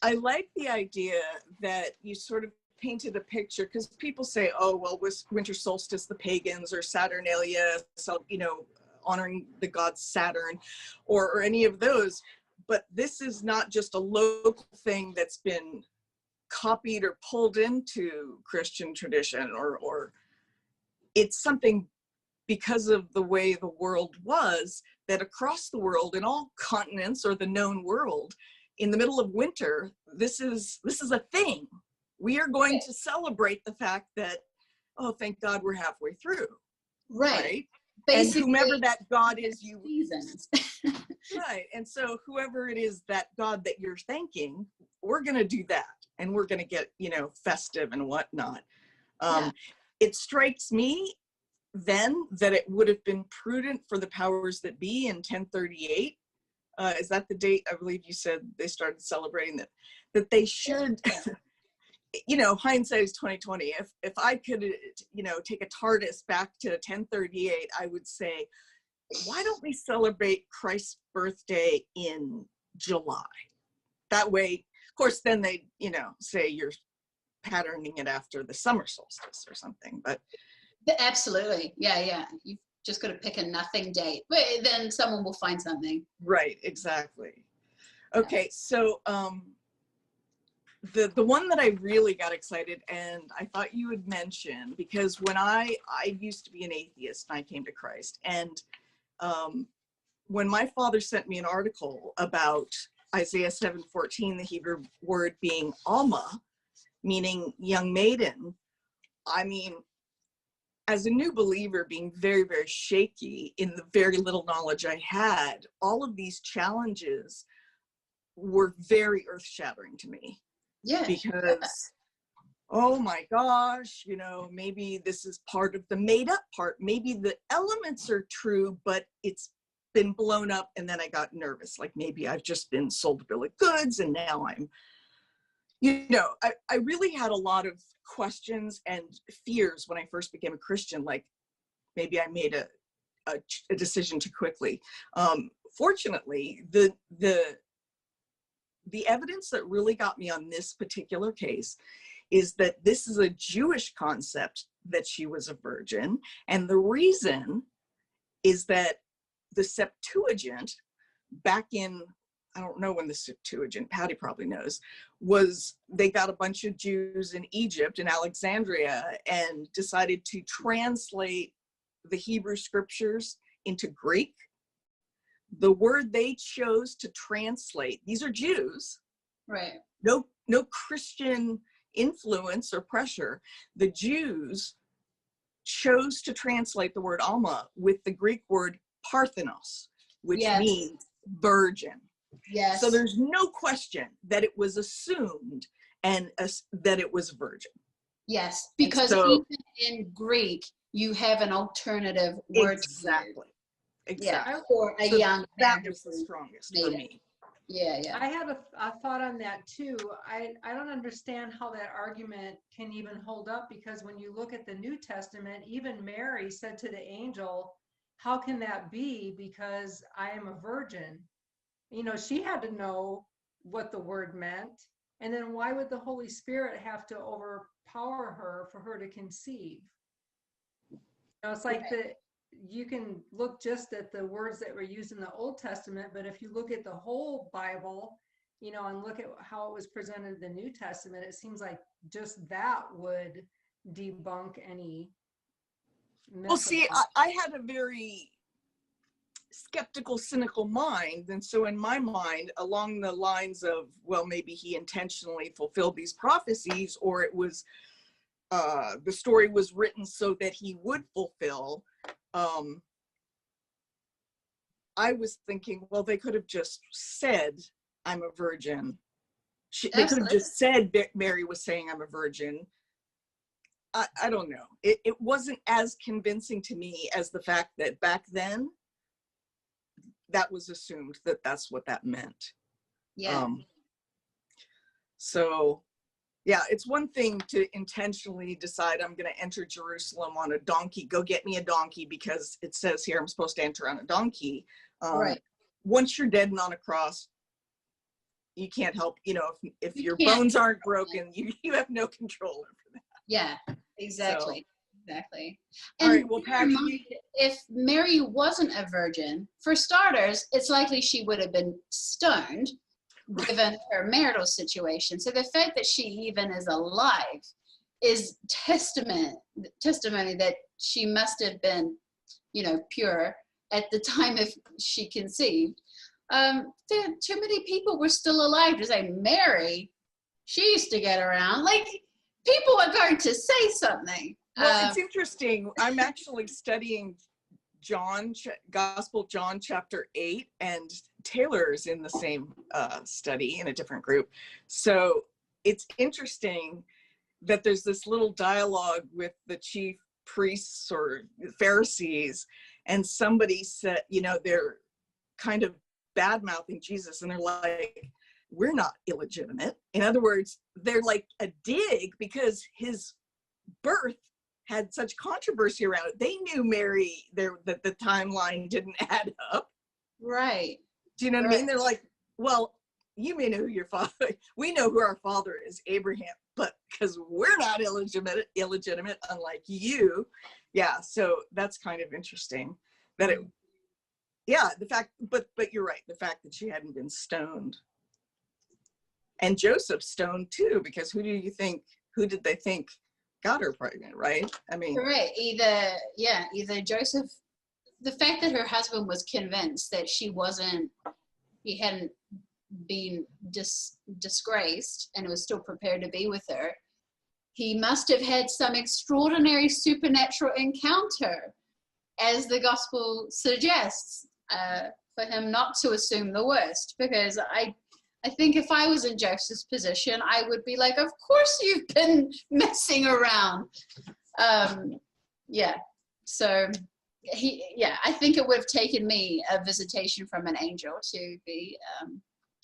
S2: I like the idea that you sort of painted a picture, because people say, oh, well, was winter solstice the pagans or Saturnalia, so, honoring the god Saturn or any of those. But this is not just a local thing that's been copied or pulled into Christian tradition, or it's something because of the way the world was, that across the world in all continents or the known world, in the middle of winter, this is a thing. We are going to celebrate the fact that, oh, thank God we're halfway through. Right. Basically, and whomever that God is, you
S3: seasons.
S2: Right. And so whoever it is, that God that you're thanking, we're going to do that. And we're going to get, festive and whatnot. It strikes me then that it would have been prudent for the powers that be in 1038. Is that the date? I believe you said they started celebrating that they should, hindsight is 2020. If I could, take a TARDIS back to 1038, I would say, why don't we celebrate Christ's birthday in July? That way, of course, then they, say you're patterning it after the summer solstice or something, but.
S3: Absolutely. Yeah. You've just got to pick a nothing date, but then someone will find something.
S2: Right, exactly. Okay, so the one that I really got excited, and I thought you would mention, because when I used to be an atheist and I came to Christ, and when my father sent me an article about Isaiah 7:14, the Hebrew word being Alma, meaning young maiden. I mean, as a new believer, being very, very shaky in the very little knowledge I had, all of these challenges were very earth-shattering to me.
S3: Yeah.
S2: Because, oh my gosh, you know, maybe this is part of the made up part. Maybe the elements are true, but it's been blown up. And then I got nervous. Like maybe I've just been sold a bill of goods and now I'm, you know, I really had a lot of questions and fears when I first became a Christian. Like maybe I made a decision too quickly. Fortunately, the evidence that really got me on this particular case is that this is a Jewish concept that she was a virgin. And the reason is that the Septuagint back in, I don't know when the Septuagint, Patty probably knows, was they got a bunch of Jews in Egypt, in Alexandria, and decided to translate the Hebrew scriptures into Greek. The word they chose to translate, these are Jews,
S3: Right.
S2: no Christian influence or pressure. The Jews chose to translate the word Alma with the Greek word Parthenos, which
S3: Yes.
S2: means virgin.
S3: Yes.
S2: So there's no question that it was assumed and that it was virgin.
S3: Yes, because
S2: so,
S3: even in Greek, you have an alternative word.
S2: Exactly.
S3: Yeah, for a
S2: so
S3: young
S2: that
S3: man
S2: was the
S3: who
S2: strongest
S3: made
S2: for
S3: it.
S2: me.
S3: Yeah, yeah.
S1: I had a thought on that too. I don't understand how that argument can even hold up, because when you look at the New Testament, even Mary said to the angel, how can that be? Because I am a virgin. You know, she had to know what the word meant. And then why would the Holy Spirit have to overpower her for her to conceive? You know, it's like you can look just at the words that were used in the Old Testament, but if you look at the whole Bible, you know, and look at how it was presented in the New Testament, it seems like just that would debunk any myth.
S2: Well, see, I had a very skeptical, cynical mind. And so in my mind, along the lines of, well, maybe he intentionally fulfilled these prophecies, or it was, the story was written so that he would fulfill. I was thinking, well, they could have just said, I'm a virgin. They could have just said Mary was saying I'm a virgin. I don't know. It wasn't as convincing to me as the fact that back then, that was assumed that that's what that meant.
S3: Yeah.
S2: So yeah, it's one thing to intentionally decide I'm going to enter Jerusalem on a donkey. Go get me a donkey because it says here I'm supposed to enter on a donkey.
S3: Right.
S2: Once you're dead and on a cross, you can't help, you know, if your bones aren't broken, you have no control over that.
S3: Yeah, exactly.
S2: So,
S3: exactly.
S2: All
S3: And
S2: right, well, Patty,
S3: if Mary wasn't a virgin, for starters, it's likely she would have been stoned given her marital situation. So the fact that she even is alive is testimony that she must have been, you know, pure at the time if she conceived. Too many people were still alive to say, Mary, she used to get around. Like, people are going to say something.
S2: Well, it's interesting. I'm actually studying Gospel John chapter 8, and Taylor's in the same study in a different group. So it's interesting that there's this little dialogue with the chief priests or Pharisees, and somebody said, you know, they're kind of bad-mouthing Jesus, and they're like, we're not illegitimate. In other words, they're like a dig because his birth had such controversy around it. They knew Mary, that the timeline didn't add up.
S3: Right.
S2: Do you know what I mean? They're like, well, you may know who your father, we know who our father is, Abraham, but because we're not illegitimate, unlike you. Yeah, so that's kind of interesting that it, yeah, the fact, but you're right, the fact that she hadn't been stoned. And Joseph stoned too, because who did they think got her pregnant, right? I mean,
S3: Correct. Either Joseph, the fact that her husband was convinced that he hadn't been disgraced and was still prepared to be with her, he must have had some extraordinary supernatural encounter, as the gospel suggests, for him not to assume the worst. Because I think if I was in Joseph's position, I would be like, of course you've been messing around. Yeah, so I think it would have taken me a visitation from an angel to be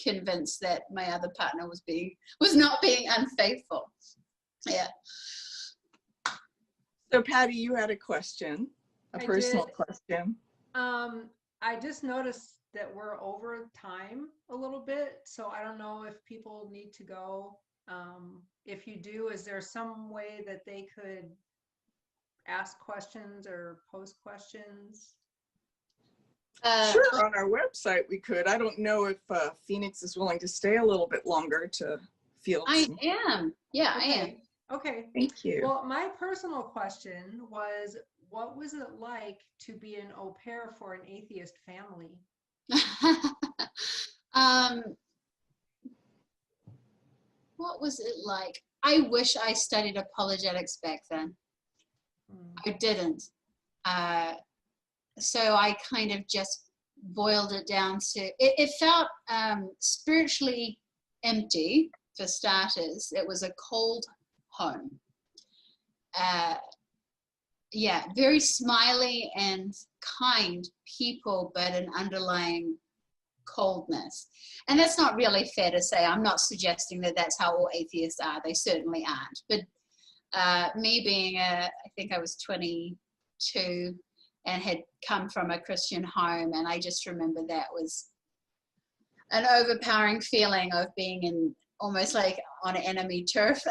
S3: convinced that my other partner was not being unfaithful. Yeah.
S2: So Patty, you had a question, a personal question.
S1: I just noticed that we're over time a little bit, so I don't know if people need to go. If you do, is there some way that they could ask questions or post questions?
S2: Sure, on our website we could. I don't know if Phoenix is willing to stay a little bit longer to field some.
S3: I am. Yeah,
S1: Okay.
S3: I am.
S1: Okay.
S2: Thank you.
S1: Well, my personal question was, what was it like to be an au pair for an atheist family?
S3: What was it like? I wish I studied apologetics back then. I didn't. So I kind of just boiled it down to, it felt spiritually empty, for starters. It was a cold home. Yeah, very smiley and kind people, but an underlying coldness. And that's not really fair to say. I'm not suggesting that that's how all atheists are. They certainly aren't. But me being I think I was 22 and had come from a Christian home, and I just remember that was an overpowering feeling of being in almost like on enemy turf.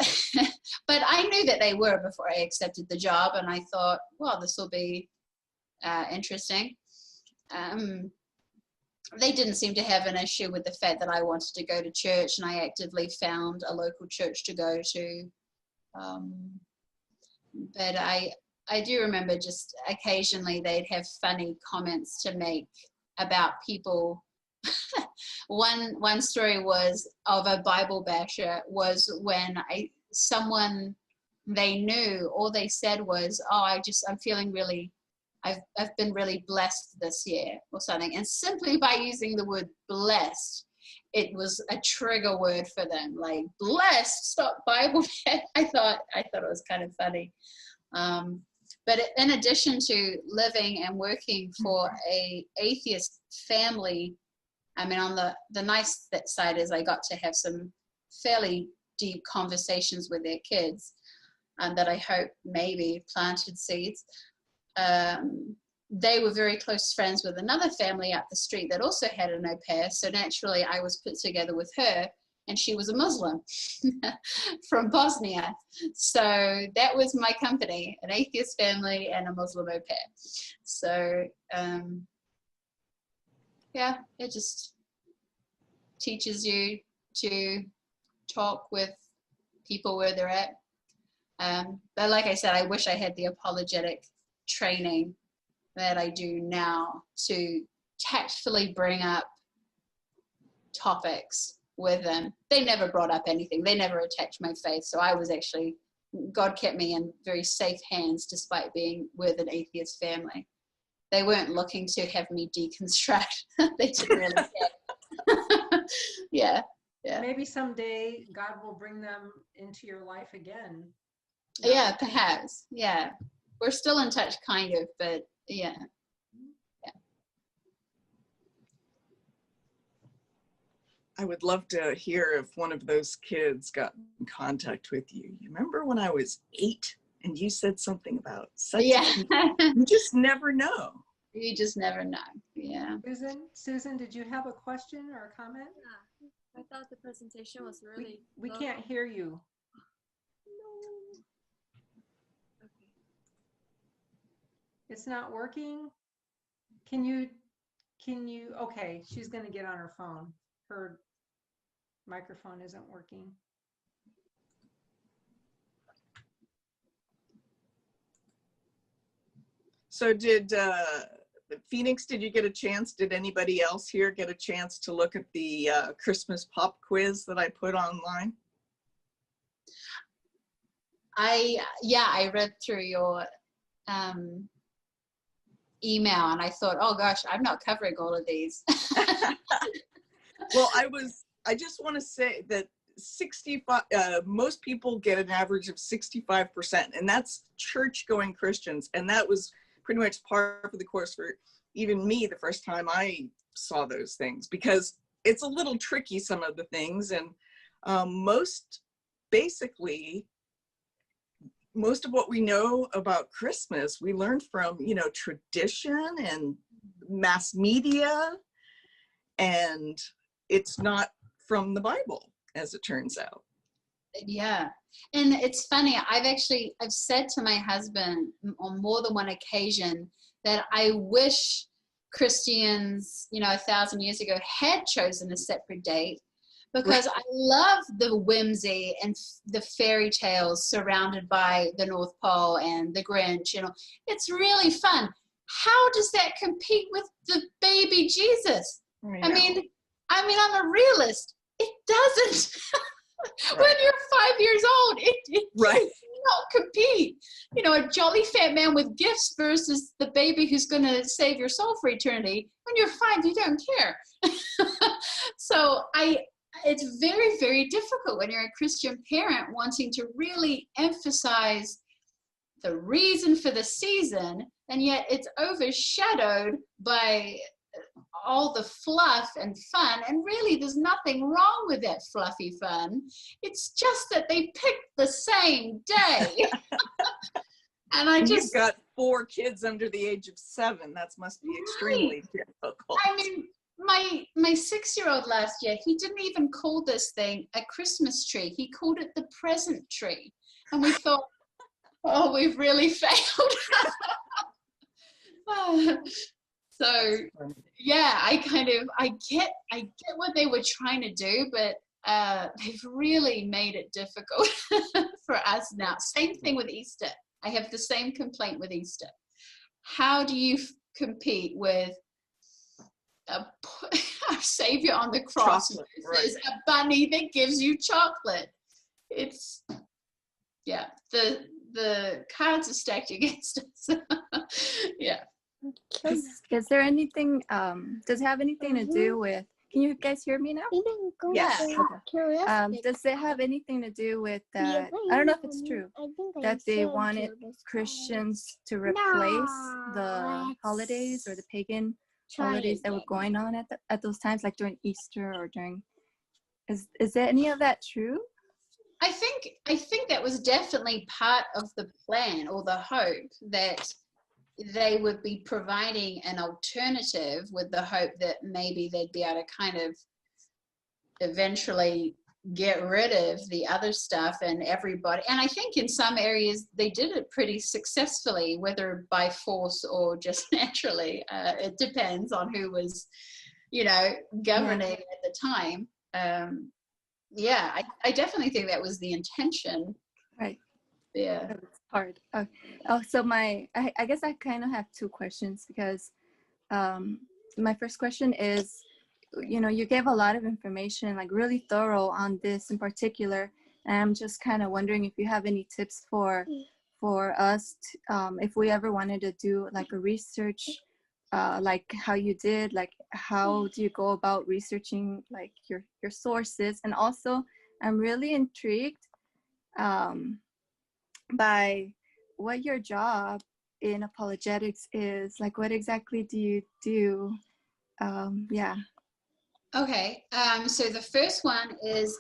S3: But I knew that they were before I accepted the job, and I thought, well, this will be interesting. They didn't seem to have an issue with the fact that I wanted to go to church, and I actively found a local church to go to. But I do remember just occasionally they'd have funny comments to make about people. One story was of a Bible basher was when someone they knew, all they said was, oh, I'm feeling really, I've been really blessed this year or something. And simply by using the word blessed, it was a trigger word for them, like blessed, stop Bible. I thought it was kind of funny. But in addition to living and working for a atheist family, I mean, on the nice side is I got to have some fairly deep conversations with their kids, and that I hope maybe planted seeds. They were very close friends with another family up the street that also had an au pair. So naturally, I was put together with her, and she was a Muslim from Bosnia. So that was my company, an atheist family and a Muslim au pair. So yeah, it just teaches you to talk with people where they're at. But like I said, I wish I had the apologetic training that I do now to tactfully bring up topics with them. They never brought up anything. They never attacked my faith. So I was actually, God kept me in very safe hands despite being with an atheist family. They weren't looking to have me deconstruct. They didn't really care. Yeah.
S1: Maybe someday God will bring them into your life again.
S3: Yeah, perhaps. Yeah. We're still in touch, kind of, but yeah.
S2: I would love to hear if one of those kids got in contact with you. You remember when I was 8 and you said something about such
S3: Yeah.
S2: You just never know.
S3: You just never know. Yeah.
S1: Susan, did you have a question or a comment?
S5: Yeah, I thought the presentation was really
S1: we can't hear you.
S5: No. Okay.
S1: It's not working. Can you okay, she's going to get on her phone. Her microphone isn't working.
S2: So did Phoenix, did you get a chance? Did anybody else here get a chance to look at the Christmas pop quiz that I put online?
S3: I read through your email and I thought, oh gosh, I'm not covering all of these.
S2: Well, I just want to say that 65, most people get an average of 65%, and that's church-going Christians. And that was pretty much par for the course for even me the first time I saw those things, because it's a little tricky, some of the things. And most of what we know about Christmas, we learned from, tradition and mass media, and it's not from the Bible, as it turns out.
S3: Yeah. And it's funny, I've said to my husband on more than one occasion that I wish Christians, 1,000 years ago had chosen a separate date, because I love the whimsy and the fairy tales surrounded by the North Pole and the Grinch. It's really fun. How does that compete with the baby Jesus? I mean, I'm a realist. It doesn't.
S2: Right.
S3: When you're 5 years old, it
S2: Right.
S3: does not compete. A jolly fat man with gifts versus the baby who's going to save your soul for eternity. When you're 5, you don't care. So it's very, very difficult when you're a Christian parent wanting to really emphasize the reason for the season, and yet it's overshadowed by all the fluff and fun. And really, there's nothing wrong with that fluffy fun. It's just that they picked the same day. And
S2: you've got 4 kids under the age of 7. That must be extremely difficult.
S3: I mean, my 6-year-old last year, he didn't even call this thing a Christmas tree. He called it the present tree. And we thought, oh, we've really failed. So yeah, I get what they were trying to do, but they've really made it difficult for us now. Same thing with Easter. I have the same complaint with Easter. How do you compete with our Savior on the cross versus a bunny that gives you chocolate? It's, yeah, the cards are stacked against us. Yeah.
S6: Is there anything, does it have anything to do with, can you guys hear me now?
S3: Yes.
S6: Does it have anything to do with that? I don't know if it's true, that they wanted Christians to replace the holidays or the pagan holidays that were going on at those times, like during Easter or during, is there any of that true?
S3: I think that was definitely part of the plan or the hope, that they would be providing an alternative with the hope that maybe they'd be able to kind of eventually get rid of the other stuff and everybody. And I think in some areas they did it pretty successfully, whether by force or just naturally. It depends on who was, governing at the time. I definitely think that was the intention.
S6: Right.
S3: Yeah.
S6: It's hard. So I guess I kind of have 2 questions, because my first question is, you gave a lot of information, like really thorough on this in particular, and I'm just kind of wondering if you have any tips for us if we ever wanted to do like a research, like how you did, like how do you go about researching like your sources. And also I'm really intrigued by what your job in apologetics is. Like, what exactly do you do? Yeah.
S3: Okay, so the first one is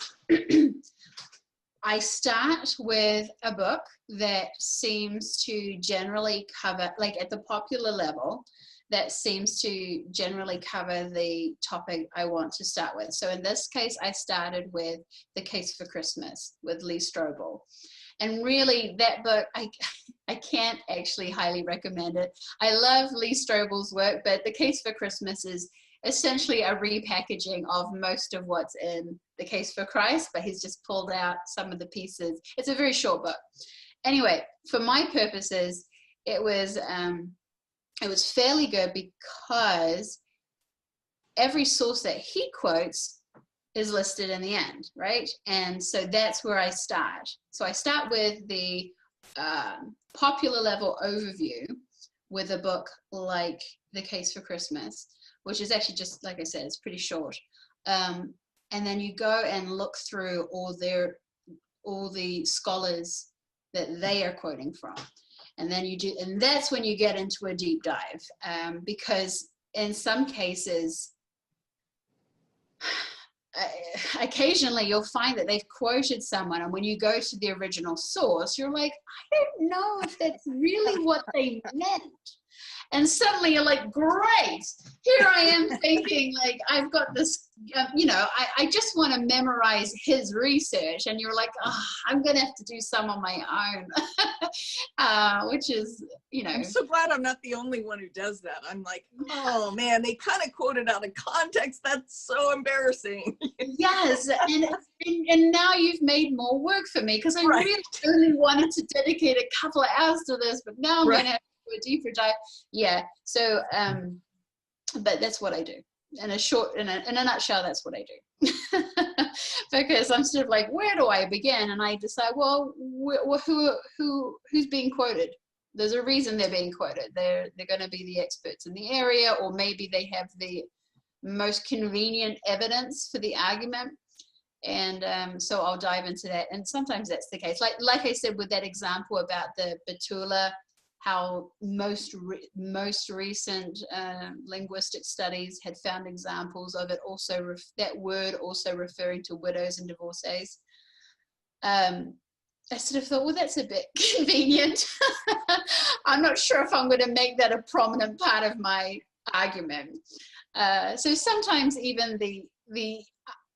S3: I start with a book that seems to generally cover, like at the popular level, that seems to generally cover the topic I want to start with. So in this case, I started with The Case for Christmas with Lee Strobel. And really, that book, I can't actually highly recommend it. I love Lee Strobel's work, but The Case for Christmas is essentially a repackaging of most of what's in The Case for Christ, but he's just pulled out some of the pieces. It's a very short book. Anyway, for my purposes, it was it was fairly good because every source that he quotes is listed in the end, right? And so that's where I start. So I start with the popular level overview with a book like The Case for Christmas, which is actually just, like I said, it's pretty short. And then you go and look through all the scholars that they are quoting from. And then and that's when you get into a deep dive, because in some cases, occasionally you'll find that they've quoted someone, and when you go to the original source, you're like, I don't know if that's really what they meant. And suddenly you're like, great, here I am thinking like, I've got this, I just want to memorize his research. And you're like, oh, I'm going to have to do some on my own, which is,
S2: I'm so glad I'm not the only one who does that. I'm like, oh man, they kind of quoted out of context. That's so embarrassing.
S3: Yes, and now you've made more work for me, because I really only wanted to dedicate a couple of hours to this, but now I'm going to have to do a deeper dive. Yeah, so, but that's what I do. In a nutshell, that's what I do. Because I'm sort of like, where do I begin? And I decide, well, who's being quoted? There's a reason they're being quoted. They're going to be the experts in the area, or maybe they have the most convenient evidence for the argument. And so I'll dive into that. And sometimes that's the case. Like I said, with that example about the Betula, how most recent linguistic studies had found examples of it also, that word also referring to widows and divorcees. I sort of thought, well, that's a bit convenient. I'm not sure if I'm going to make that a prominent part of my argument. So sometimes even the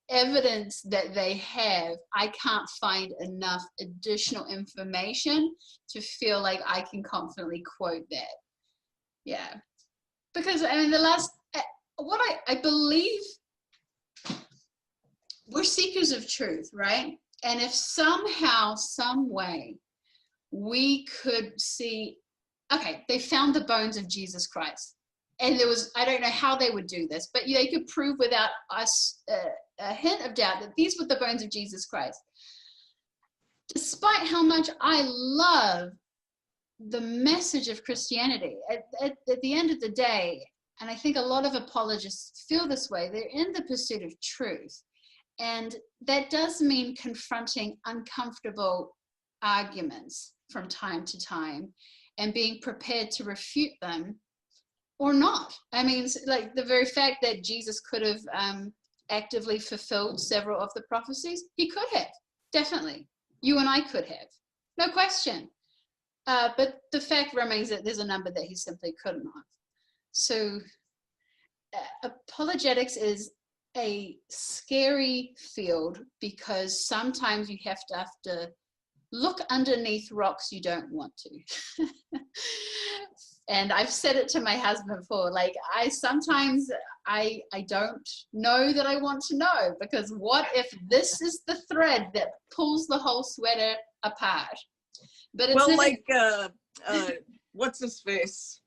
S3: evidence that they have, I can't find enough additional information to feel like I can confidently quote that. Yeah. Because, I mean, what I believe, we're seekers of truth, right? And if somehow, some way, we could see, okay, they found the bones of Jesus Christ. And there was, I don't know how they would do this, but they could prove without us a hint of doubt that these were the bones of Jesus Christ. Despite how much I love the message of Christianity, at the end of the day, and I think a lot of apologists feel this way, they're in the pursuit of truth. And that does mean confronting uncomfortable arguments from time to time and being prepared to refute them or not. I mean, like the very fact that Jesus could have actively fulfilled several of the prophecies, he could have, definitely. You and I could have, no question. But the fact remains that there's a number that he simply couldn't have. So apologetics is a scary field, because sometimes you have to look underneath rocks you don't want to. And I've said it to my husband before, like I don't know that I want to know, because what if this is the thread that pulls the whole sweater apart? But it's
S2: like what's his face?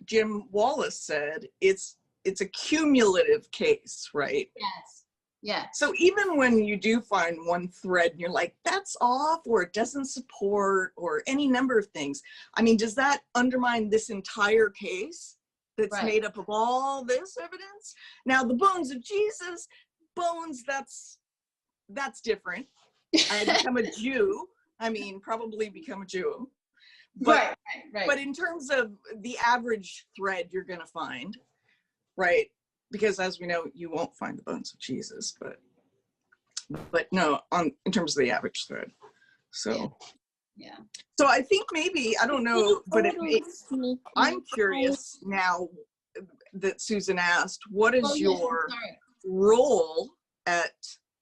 S2: Jim Wallace said, it's a cumulative case, right?
S3: Yes. Yeah.
S2: So even when you do find one thread and you're like, that's off, or it doesn't support, or any number of things, I mean, does that undermine this entire case that's made up of all this evidence? Now, the bones of Jesus, that's different. I become a Jew. I mean, probably become a Jew. But,
S3: right.
S2: But in terms of the average thread you're going to find, right? Because as we know, you won't find the bones of Jesus, but no, in terms of the average thread. So,
S3: yeah.
S2: So I think maybe, I don't know, but I'm curious now that Susan asked, what is your role at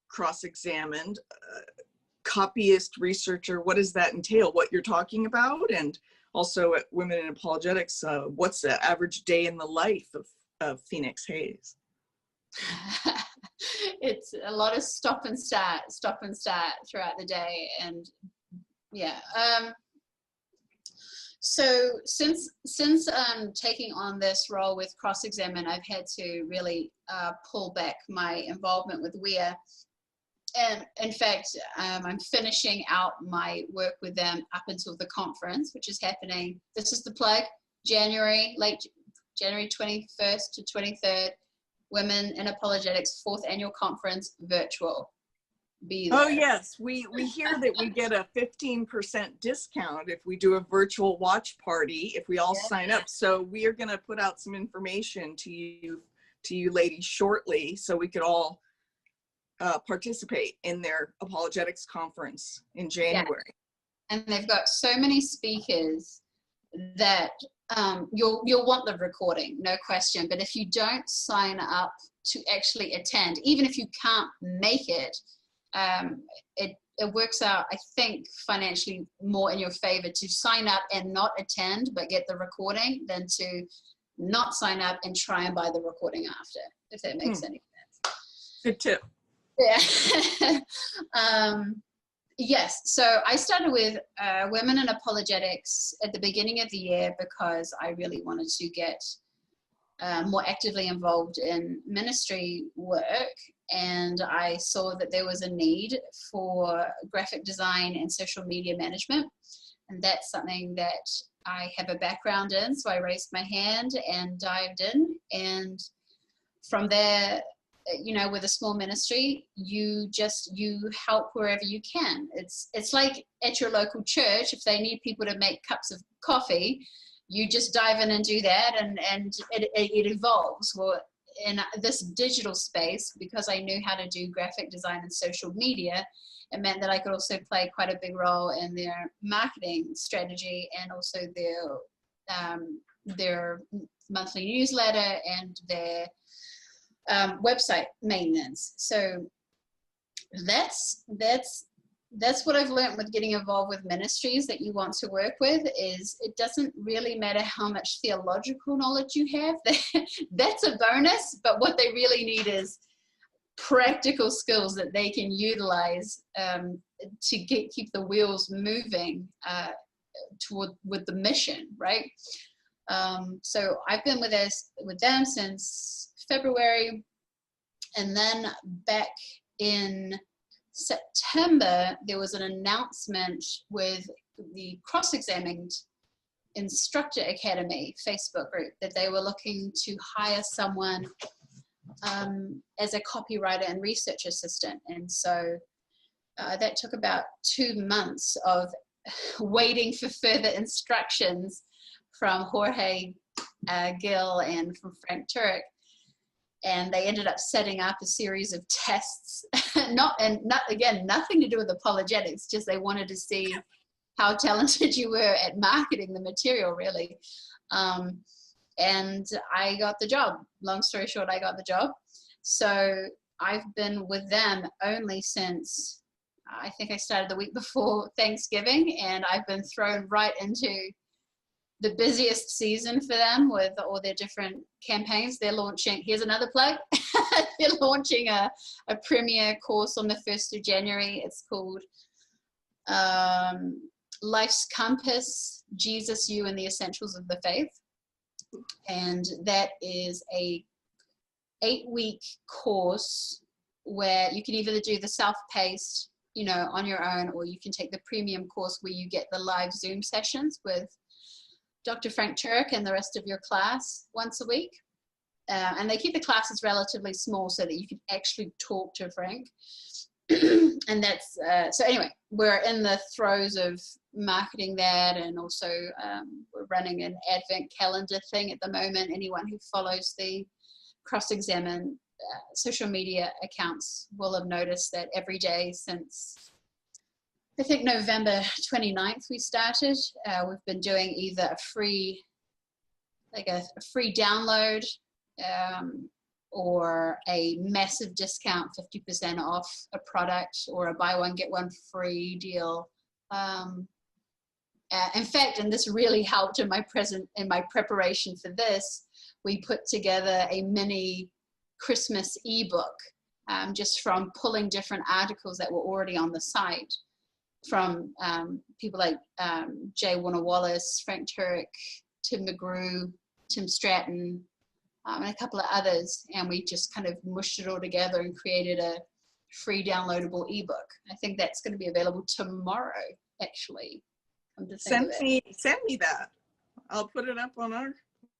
S2: Cross-Examined, copyist, researcher? What does that entail? What you're talking about? And also at Women in Apologetics, what's the average day in the life of Phoenix Hayes?
S3: It's a lot of stop and start throughout the day. And yeah, So since taking on this role with Cross-Examine, I've had to really pull back my involvement with WEA. And in fact, I'm finishing out my work with them up until the conference, which is happening, this is the plug, late January 21st to 23rd, Women in Apologetics 4th Annual Conference, virtual. Be there.
S2: Oh yes, we hear that we get a 15% discount if we do a virtual watch party, if we all sign up. So we are gonna put out some information to you ladies shortly, so we could all participate in their apologetics conference in January.
S3: Yeah. And they've got so many speakers that you'll want the recording, no question. But if you don't sign up to actually attend, even if you can't make it, it works out, I think, financially more in your favor to sign up and not attend, but get the recording, than to not sign up and try and buy the recording after, if that makes any sense.
S2: Good tip.
S3: Yeah. Yes, so I started with Women in Apologetics at the beginning of the year because I really wanted to get more actively involved in ministry work, and I saw that there was a need for graphic design and social media management, and that's something that I have a background in, so I raised my hand and dived in, and from there, you know, with a small ministry, you help wherever you can. It's like at your local church, if they need people to make cups of coffee, you just dive in and do that, and it evolves. Well, in this digital space, because I knew how to do graphic design and social media, it meant that I could also play quite a big role in their marketing strategy and also their monthly newsletter and their website maintenance. So that's what I've learned with getting involved with ministries that you want to work with, is it doesn't really matter how much theological knowledge you have. That's a bonus, but what they really need is practical skills that they can utilize to keep the wheels moving with the mission, right? So I've been with them since February, and then back in September there was an announcement with the Cross-Examined Instructor Academy Facebook group that they were looking to hire someone as a copywriter and research assistant, and so that took about 2 months of waiting for further instructions from Jorge Gill and from Frank Turek. And they ended up setting up a series of tests, nothing to do with apologetics, just they wanted to see how talented you were at marketing the material, really. And I got the job. Long story short, I got the job. So I've been with them only since, I think I started the week before Thanksgiving, and I've been thrown right into the busiest season for them with all their different campaigns. They're launching, here's another plug, they're launching a premiere course on the 1st of January. It's called Life's Compass, Jesus, You, and the Essentials of the Faith. And that is a 8-week course where you can either do the self-paced, you know, on your own, or you can take the premium course where you get the live Zoom sessions with Dr. Frank Turek and the rest of your class once a week. And they keep the classes relatively small so that you can actually talk to Frank. And that's, so anyway, we're in the throes of marketing that, and also we're running an advent calendar thing at the moment. Anyone who follows the Cross-Examine social media accounts will have noticed that every day since, I think, November 29th we started. We've been doing either a free download or a massive discount, 50% off a product, or a buy one, get one free deal. In fact, and this really helped in my preparation for this, we put together a mini Christmas ebook just from pulling different articles that were already on the site. from people like Jay Warner Wallace, Frank Turek, Tim McGrew, Tim Stratton, and a couple of others, and we just kind of mushed it all together and created a free downloadable ebook. I think that's going to be available tomorrow, actually.
S2: Send me that. I'll put it up on our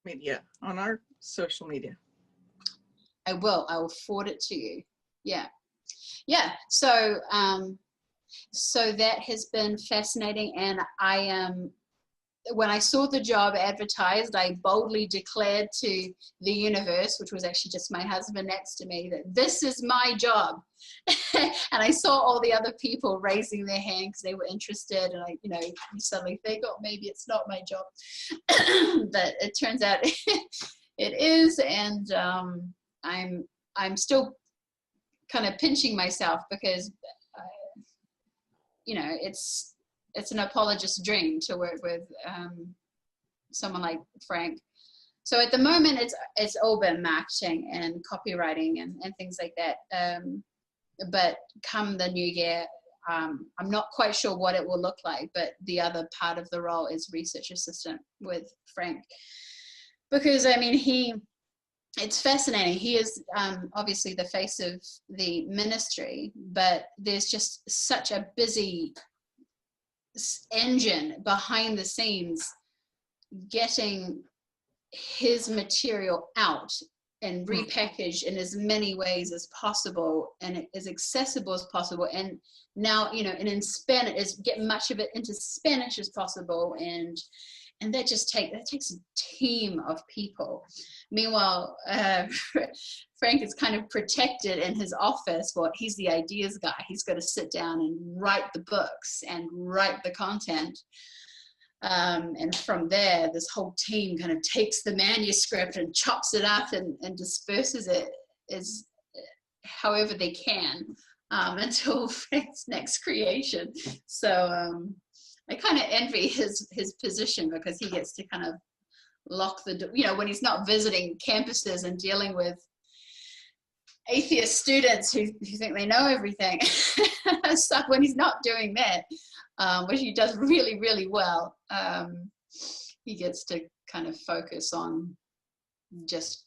S2: media, on our social media.
S3: I will forward it to you. Yeah. So so that has been fascinating, and when I saw the job advertised, I boldly declared to the universe, which was actually just my husband next to me, that this is my job. And I saw all the other people raising their hand because they were interested, and you suddenly think, oh, maybe it's not my job. But it turns out it is, and I'm still kind of pinching myself because it's an apologist's dream to work with someone like Frank. So at the moment, it's all been marketing and copywriting and things like that. But come the new year, I'm not quite sure what it will look like, but the other part of the role is research assistant with Frank. Because, I mean, it's fascinating. He is obviously the face of the ministry, but there's just such a busy engine behind the scenes getting his material out and repackaged in as many ways as possible and as accessible as possible, and now and in Spanish, is get much of it into Spanish as possible, and that takes a team of people. Meanwhile, Frank is kind of protected in his office. Well, he's the ideas guy. He's got to sit down and write the books and write the content. And from there, this whole team kind of takes the manuscript and chops it up and disperses it as however they can until Frank's next creation. So I kind of envy his position, because he gets to kind of lock the door, when he's not visiting campuses and dealing with atheist students who think they know everything. So when he's not doing that, which he does really, really well, he gets to kind of focus on just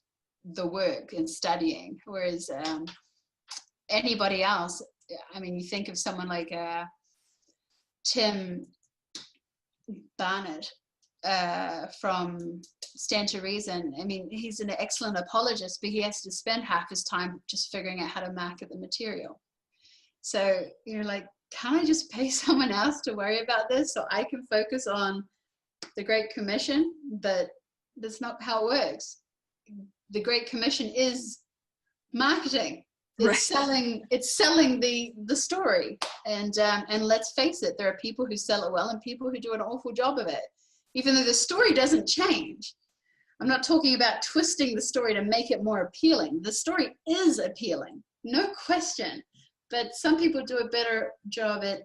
S3: the work and studying. Whereas anybody else, I mean, you think of someone like Tim Barnett from Stand to Reason. I mean, he's an excellent apologist, but he has to spend half his time just figuring out how to market the material. So you're like, can't I just pay someone else to worry about this so I can focus on the Great Commission? But that's not how it works. The Great Commission is marketing. It's selling the story. And let's face it, there are people who sell it well and people who do an awful job of it, even though the story doesn't change. I'm not talking about twisting the story to make it more appealing. The story is appealing, no question. But some people do a better job at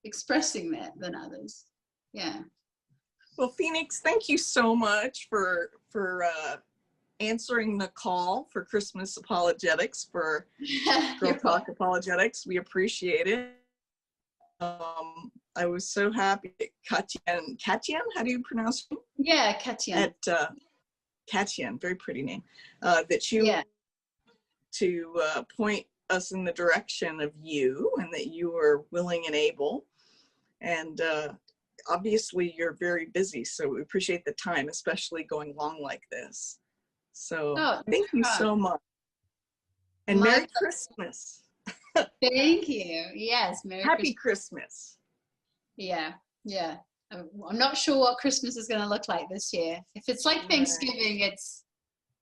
S3: expressing that than others. Yeah.
S2: Well, Phoenix, thank you so much for answering the call for Christmas Apologetics, for Girl Talk Apologetics. We appreciate it. I was so happy that Katyan, how do you pronounce it?
S3: Yeah, Katyan.
S2: Katyan, very pretty name. That you to point us in the direction of you, and that you are willing and able. And obviously you're very busy, so we appreciate the time, especially going long like this. So thank you so much. And Merry Christmas.
S3: Thank you. Yes,
S2: Happy Christmas.
S3: Yeah. I'm not sure what Christmas is going to look like this year. If it's like Thanksgiving, it's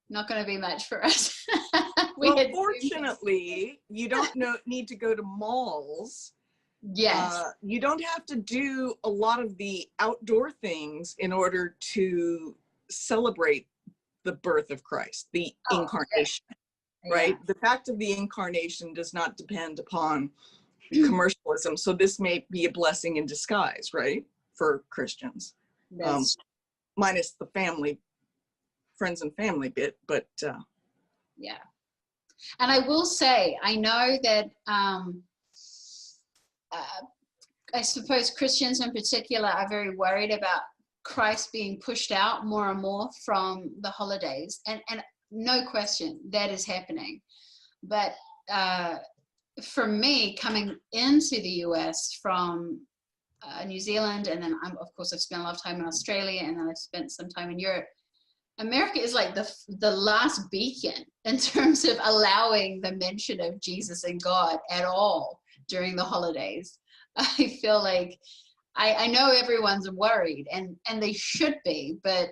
S3: not going to be much for us.
S2: Well, fortunately, you don't need to go to malls.
S3: Yes.
S2: You don't have to do a lot of the outdoor things in order to celebrate the birth of Christ, the incarnation, right? The fact of the incarnation does not depend upon commercialism. So this may be a blessing in disguise, right? For Christians, minus the friends and family bit, but
S3: yeah. And I will say, I know that I suppose Christians in particular are very worried about Christ being pushed out more and more from the holidays, and no question that is happening. But for me, coming into the US from New Zealand, and then of course I've spent a lot of time in Australia, and then I've spent some time in Europe. America is like the last beacon in terms of allowing the mention of Jesus and God at all during the holidays. I feel like I know everyone's worried, and they should be, but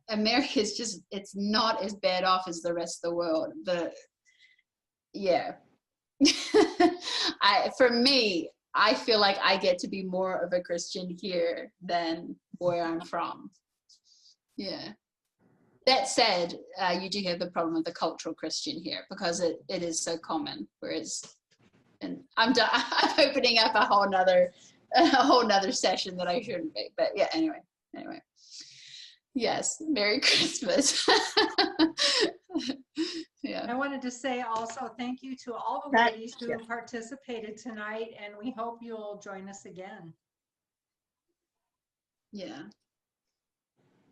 S3: America is just, it's not as bad off as the rest of the world. Yeah. For me, I feel like I get to be more of a Christian here than where I'm from. Yeah. That said, you do have the problem of the cultural Christian here because it is so common. Whereas, and I'm opening up a whole nother session that I shouldn't be. But yeah, anyway. Yes, Merry Christmas. Yeah.
S1: I wanted to say also thank you to all the ladies who participated tonight, and we hope you'll join us again.
S3: Yeah.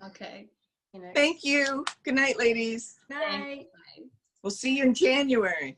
S3: Okay.
S2: Thank you. Good night, ladies.
S1: Night.
S2: We'll see you in January.